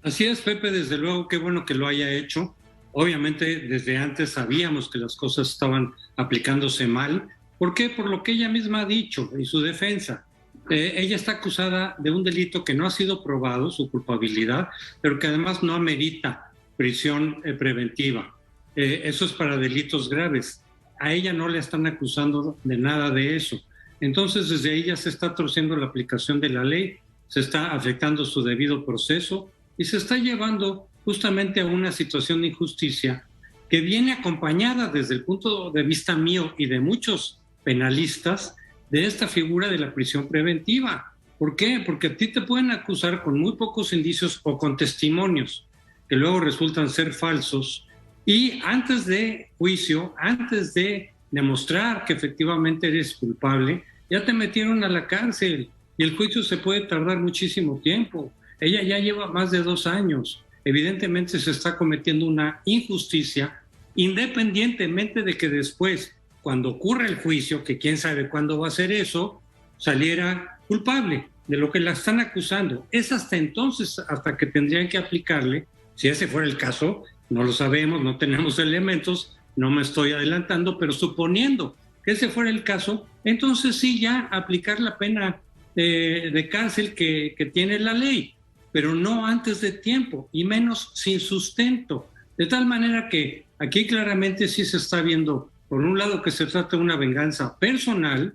Así es, Pepe, desde luego, qué bueno que lo haya hecho. Obviamente, desde antes sabíamos que las cosas estaban aplicándose mal. ¿Por qué? Por lo que ella misma ha dicho y su defensa. Ella está acusada de un delito que no ha sido probado, su culpabilidad, pero que además no amerita prisión preventiva. Eso es para delitos graves. A ella no le están acusando de nada de eso. Entonces, desde ahí ya se está torciendo la aplicación de la ley, se está afectando su debido proceso y se está llevando justamente a una situación de injusticia que viene acompañada desde el punto de vista mío y de muchos penalistas de esta figura de la prisión preventiva. ¿Por qué? Porque a ti te pueden acusar con muy pocos indicios o con testimonios que luego resultan ser falsos, y antes de juicio, antes de demostrar que efectivamente eres culpable, ya te metieron a la cárcel y el juicio se puede tardar muchísimo tiempo. Ella ya lleva más de 2 años. Evidentemente se está cometiendo una injusticia, independientemente de que después, cuando ocurra el juicio, que quién sabe cuándo va a ser eso, saliera culpable de lo que la están acusando. Es hasta entonces, hasta que tendrían que aplicarle, si ese fuera el caso, no lo sabemos, no tenemos elementos, no me estoy adelantando, pero suponiendo que ese fuera el caso, entonces sí ya aplicar la pena de cárcel que tiene la ley, pero no antes de tiempo y menos sin sustento. De tal manera que aquí claramente sí se está viendo, por un lado, que se trata de una venganza personal,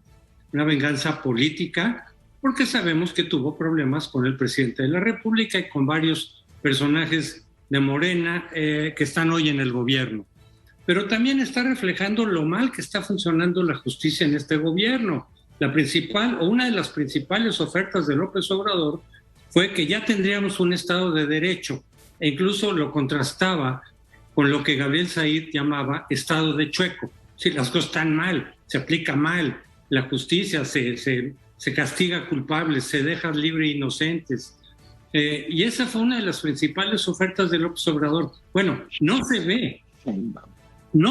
una venganza política, porque sabemos que tuvo problemas con el presidente de la República y con varios personajes de Morena que están hoy en el gobierno. Pero también está reflejando lo mal que está funcionando la justicia en este gobierno. La principal, o una de las principales ofertas de López Obrador fue que ya tendríamos un Estado de Derecho, e incluso lo contrastaba con lo que Gabriel Said llamaba Estado de Chueco. Si las cosas están mal, se aplica mal, la justicia se castiga culpables, se deja libre inocentes. Y esa fue una de las principales ofertas de López Obrador. Bueno, no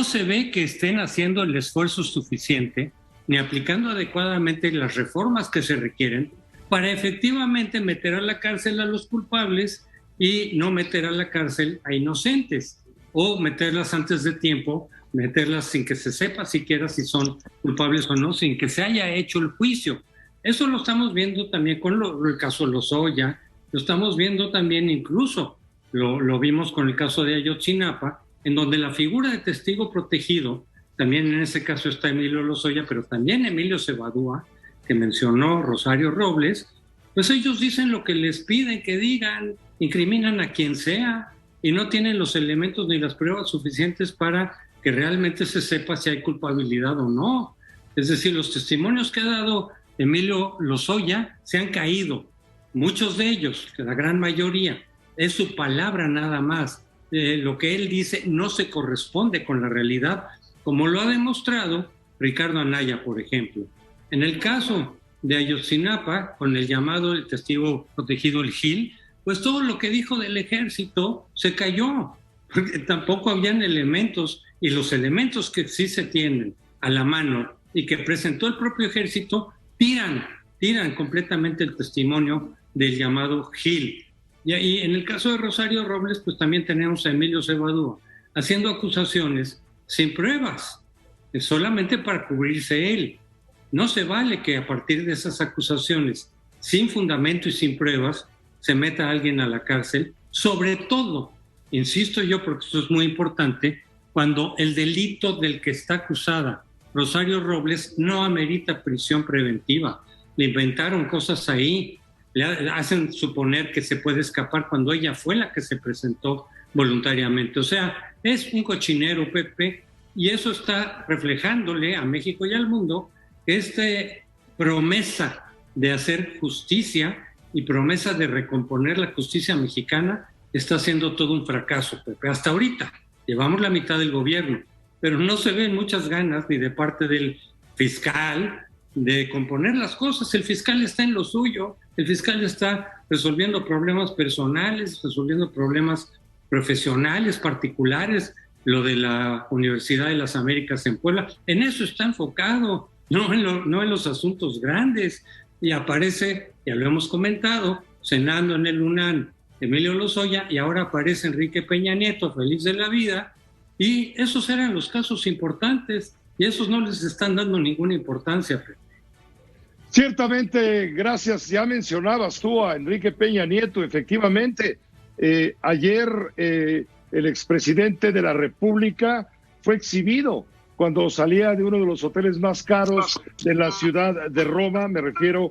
se ve que estén haciendo el esfuerzo suficiente ni aplicando adecuadamente las reformas que se requieren para efectivamente meter a la cárcel a los culpables y no meter a la cárcel a inocentes, o meterlas antes de tiempo, meterlas sin que se sepa siquiera si son culpables o no, sin que se haya hecho el juicio. Eso lo estamos viendo también con el caso Lozoya, lo estamos viendo también incluso, lo vimos con el caso de Ayotzinapa, en donde la figura de testigo protegido, también en ese caso está Emilio Lozoya, pero también Emilio Cebadúa, que mencionó Rosario Robles, pues ellos dicen lo que les piden que digan, incriminan a quien sea y no tienen los elementos ni las pruebas suficientes para que realmente se sepa si hay culpabilidad o no. Es decir, los testimonios que ha dado Emilio Lozoya se han caído, muchos de ellos, la gran mayoría, es su palabra nada más. Lo que él dice no se corresponde con la realidad, como lo ha demostrado Ricardo Anaya, por ejemplo. En el caso de Ayotzinapa, con el llamado el testigo protegido el Gil, pues todo lo que dijo del ejército se cayó, porque tampoco habían elementos, y los elementos que sí se tienen a la mano y que presentó el propio ejército, tiran completamente el testimonio del llamado Gil. Y en el caso de Rosario Robles, pues también tenemos a Emilio Cebadúa haciendo acusaciones sin pruebas, solamente para cubrirse él. No se vale que a partir de esas acusaciones, sin fundamento y sin pruebas, se meta a alguien a la cárcel, sobre todo, insisto yo, porque esto es muy importante, cuando el delito del que está acusada Rosario Robles no amerita prisión preventiva. Le inventaron cosas ahí, le hacen suponer que se puede escapar cuando ella fue la que se presentó voluntariamente. O sea, es un cochinero, Pepe, y eso está reflejándole a México y al mundo esta promesa de hacer justicia y promesa de recomponer la justicia mexicana está siendo todo un fracaso, Pepe. Hasta ahorita llevamos la mitad del gobierno, pero no se ven muchas ganas ni de parte del fiscal de componer las cosas. El fiscal está en lo suyo, el fiscal está resolviendo problemas personales, resolviendo problemas profesionales, particulares, lo de la Universidad de las Américas en Puebla, en eso está enfocado, no en los asuntos grandes. Y aparece, ya lo hemos comentado, cenando en el UNAM Emilio Lozoya, y ahora aparece Enrique Peña Nieto, feliz de la vida, y esos eran los casos importantes, y esos no les están dando ninguna importancia. Ciertamente, gracias. Ya mencionabas tú a Enrique Peña Nieto, efectivamente. Ayer el expresidente de la República fue exhibido cuando salía de uno de los hoteles más caros de la ciudad de Roma. Me refiero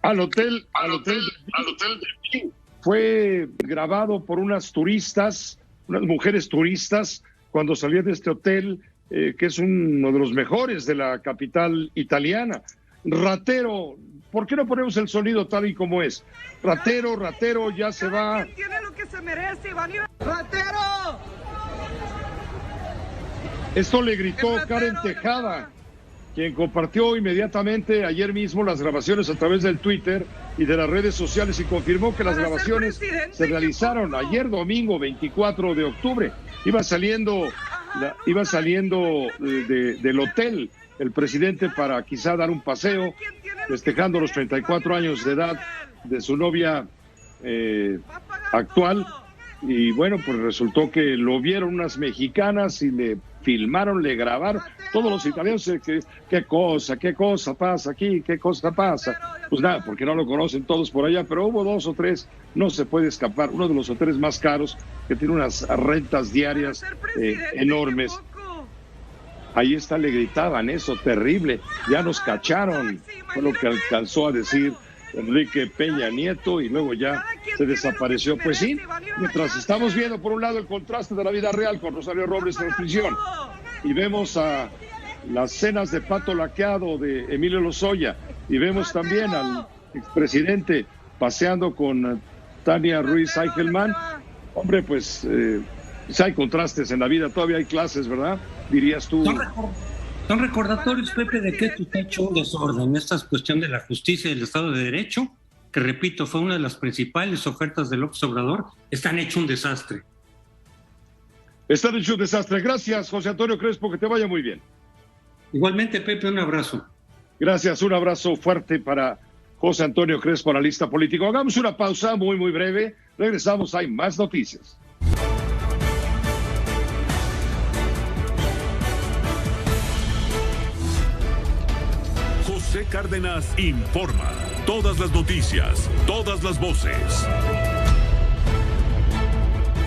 al hotel fue grabado por unas mujeres turistas, cuando salía de este hotel, que es uno de los mejores de la capital italiana. Ratero, ¿por qué no ponemos el sonido tal y como es? Ratero, ya se va. Tiene lo que se merece, Iván. ¡Ratero! Esto le gritó Karen Tejada, quien compartió inmediatamente ayer mismo las grabaciones a través del Twitter y de las redes sociales y confirmó que las grabaciones se realizaron ayer domingo 24 de octubre. Iba saliendo del hotel el presidente para quizá dar un paseo, festejando los 34 años de edad de su novia actual. Y bueno, pues resultó que lo vieron unas mexicanas y le filmaron, le grabaron. Todos los italianos, qué cosa pasa aquí, qué cosa pasa. Pues nada, porque no lo conocen todos por allá, pero hubo 2 o 3, no se puede escapar. Uno de los hoteles más caros, que tiene unas rentas diarias enormes. Ahí está, le gritaban eso, terrible. Ya nos cacharon, fue lo que alcanzó a decir Enrique Peña Nieto, y luego ya se desapareció. Pues sí, mientras estamos viendo por un lado el contraste de la vida real con Rosario Robles en prisión, y vemos a las cenas de pato laqueado de Emilio Lozoya, y vemos también al expresidente paseando con Tania Ruiz Eichelman, hombre, pues hay contrastes en la vida, todavía hay clases, ¿verdad? Dirías tú. Son recordatorios, Pepe, de que esto está hecho un desorden. Esta cuestión de la justicia y del Estado de Derecho, que repito, fue una de las principales ofertas de López Obrador, están hecho un desastre. Están hecho un desastre. Gracias, José Antonio Crespo, que te vaya muy bien. Igualmente, Pepe, un abrazo. Gracias, un abrazo fuerte para José Antonio Crespo, analista político. Hagamos una pausa muy breve. Regresamos, hay más noticias. José Cárdenas informa. Todas las noticias, todas las voces.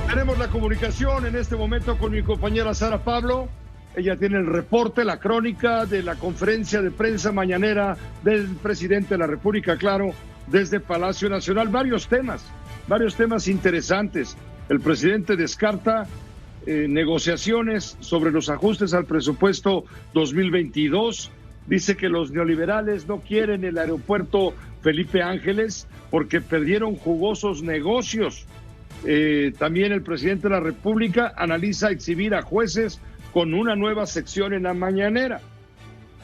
Tenemos la comunicación en este momento con mi compañera Sara Pablo. Ella tiene el reporte, la crónica de la conferencia de prensa mañanera del presidente de la República, claro, desde Palacio Nacional. Varios temas interesantes. El presidente descarta negociaciones sobre los ajustes al presupuesto 2022. Dice que los neoliberales no quieren el aeropuerto Felipe Ángeles porque perdieron jugosos negocios. También el presidente de la República analiza exhibir a jueces con una nueva sección en la mañanera.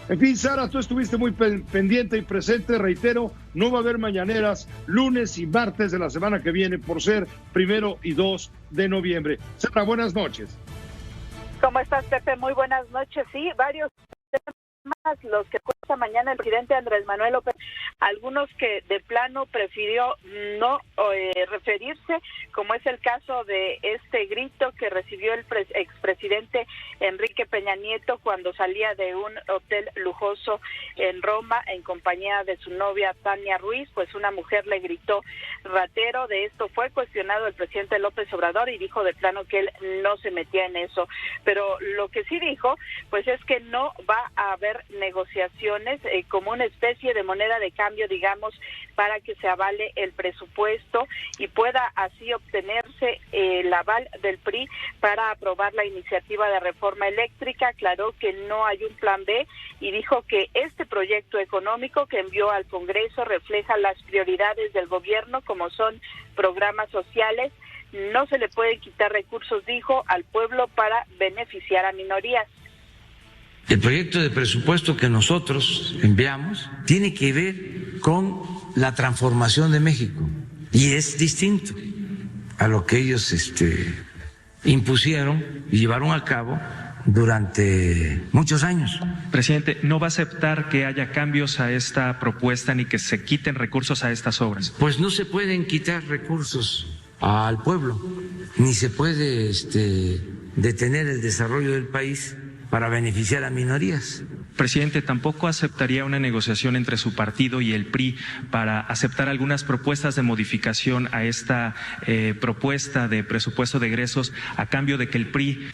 En fin, Sara, tú estuviste muy pendiente y presente. Reitero, no va a haber mañaneras lunes y martes de la semana que viene por ser 1 y 2 de noviembre. Sara, buenas noches. ¿Cómo estás, Pepe? Muy buenas noches. Sí, varios temas los que esta mañana el presidente Andrés Manuel López, algunos que de plano prefirió no referirse, como es el caso de este grito que recibió el expresidente Enrique Peña Nieto cuando salía de un hotel lujoso en Roma en compañía de su novia Tania Ruiz. Pues una mujer le gritó ratero. De esto fue cuestionado el presidente López Obrador y dijo de plano que él no se metía en eso, pero lo que sí dijo pues es que no va a haber negociaciones como una especie de moneda de cambio, digamos, para que se avale el presupuesto y pueda así obtenerse el aval del PRI para aprobar la iniciativa de reforma eléctrica. Aclaró que no hay un plan B y dijo que este proyecto económico que envió al Congreso refleja las prioridades del gobierno, como son programas sociales. No se le pueden quitar recursos, dijo, al pueblo para beneficiar a minorías. El proyecto de presupuesto que nosotros enviamos tiene que ver con la transformación de México y es distinto a lo que ellos impusieron y llevaron a cabo durante muchos años. Presidente, ¿no va a aceptar que haya cambios a esta propuesta ni que se quiten recursos a estas obras? Pues no se pueden quitar recursos al pueblo, ni se puede detener el desarrollo del país para beneficiar a minorías. Presidente, ¿tampoco aceptaría una negociación entre su partido y el PRI para aceptar algunas propuestas de modificación a esta propuesta de presupuesto de egresos a cambio de que el PRI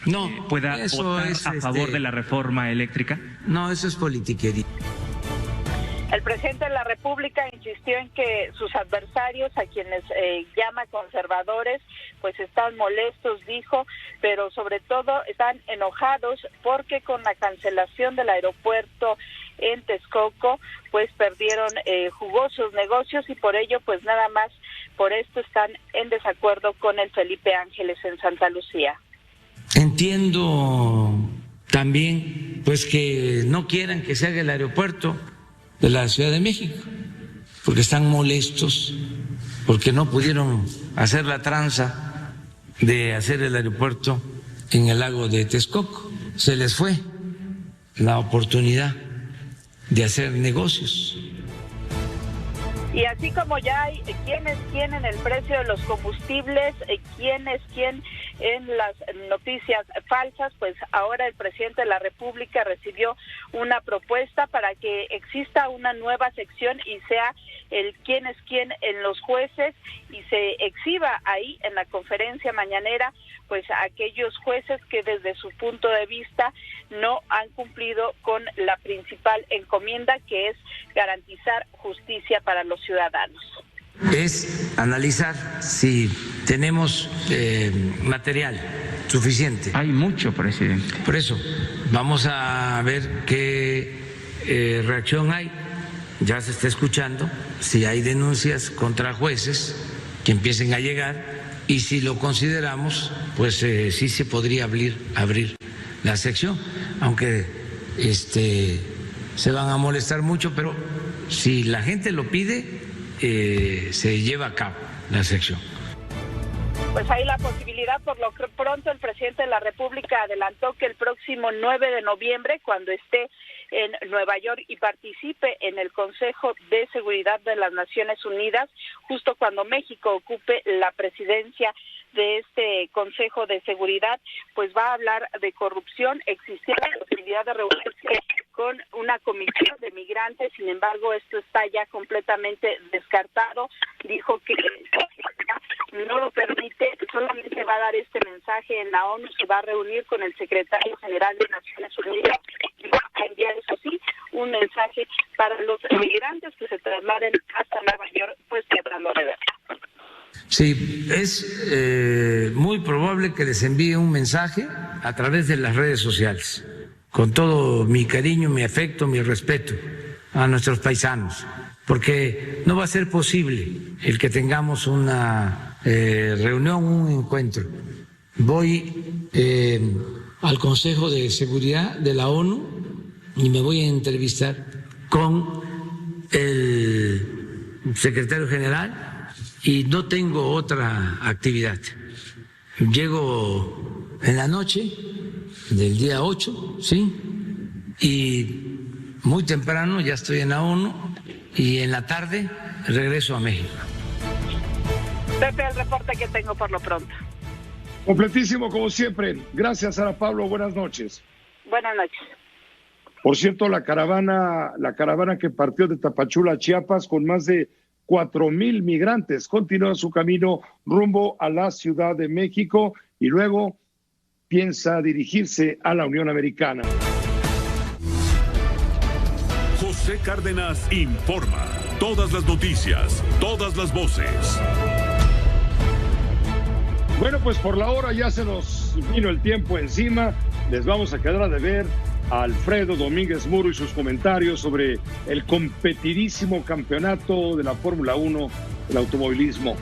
pueda votar a favor de la reforma eléctrica? No, eso es politiquería. El presidente de la República insistió en que sus adversarios, a quienes llama conservadores, pues están molestos, dijo, pero sobre todo están enojados porque con la cancelación del aeropuerto en Texcoco, pues perdieron jugosos negocios y por ello, pues nada más por esto están en desacuerdo con el Felipe Ángeles en Santa Lucía. Entiendo también, pues que no quieran que se haga el aeropuerto de la Ciudad de México, porque están molestos, porque no pudieron hacer la tranza de hacer el aeropuerto en el lago de Texcoco. Se les fue la oportunidad de hacer negocios. Y así como ya hay quién es quién en el precio de los combustibles, quién es quién en las noticias falsas, pues ahora el presidente de la República recibió una propuesta para que exista una nueva sección y sea el quién es quién en los jueces y se exhiba ahí en la conferencia mañanera pues a aquellos jueces que desde su punto de vista no han cumplido con la principal encomienda, que es garantizar justicia para los ciudadanos. Es analizar si tenemos material suficiente. Hay mucho, presidente. Por eso, vamos a ver qué reacción hay. Ya se está escuchando si hay denuncias contra jueces que empiecen a llegar y si lo consideramos, pues sí se podría abrir la sección, aunque se van a molestar mucho, pero si la gente lo pide, se lleva a cabo la sección. Pues hay la posibilidad, por lo pronto el presidente de la República adelantó que el próximo 9 de noviembre, cuando esté en Nueva York y participe en el Consejo de Seguridad de las Naciones Unidas, justo cuando México ocupe la presidencia de este Consejo de Seguridad, pues va a hablar de corrupción. Existía la posibilidad de reunirse con una comisión de migrantes, sin embargo esto está ya completamente descartado. Dijo que no lo permite, solamente va a dar este mensaje en la ONU, se va a reunir con el secretario general de Naciones Unidas y va a enviar, eso sí, un mensaje para los migrantes que se trasladen hasta Nueva York, pues tratando de ver. Sí, es muy probable que les envíe un mensaje a través de las redes sociales, con todo mi cariño, mi afecto, mi respeto a nuestros paisanos, porque no va a ser posible el que tengamos una reunión, un encuentro. Voy al Consejo de Seguridad de la ONU y me voy a entrevistar con el secretario general y no tengo otra actividad. Llego en la noche del día 8, ¿sí? Y muy temprano ya estoy en la ONU y en la tarde regreso a México. Pepe, el reporte que tengo por lo pronto. Completísimo como siempre. Gracias, Sara Pablo. Buenas noches. Buenas noches. Por cierto, la caravana que partió de Tapachula a Chiapas con más de 4,000 migrantes continúa su camino rumbo a la Ciudad de México y luego piensa dirigirse a la Unión Americana. José Cárdenas informa. Todas las noticias, todas las voces. Bueno, pues por la hora ya se nos vino el tiempo encima. Les vamos a quedar a deber a Alfredo Domínguez Muro y sus comentarios sobre el competidísimo campeonato de la Fórmula 1 del automovilismo.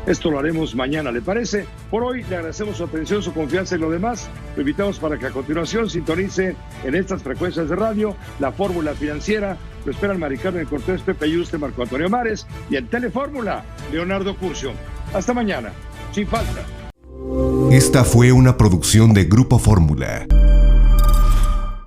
Esto lo haremos mañana, ¿le parece? Por hoy le agradecemos su atención, su confianza y lo demás. Lo invitamos para que a continuación sintonice en estas frecuencias de radio la Fórmula Financiera. Lo esperan Mari Carmen Cortés, Pepe Yuste, Marco Antonio Mares y en Telefórmula, Leonardo Curcio. Hasta mañana, sin falta. Esta fue una producción de Grupo Fórmula.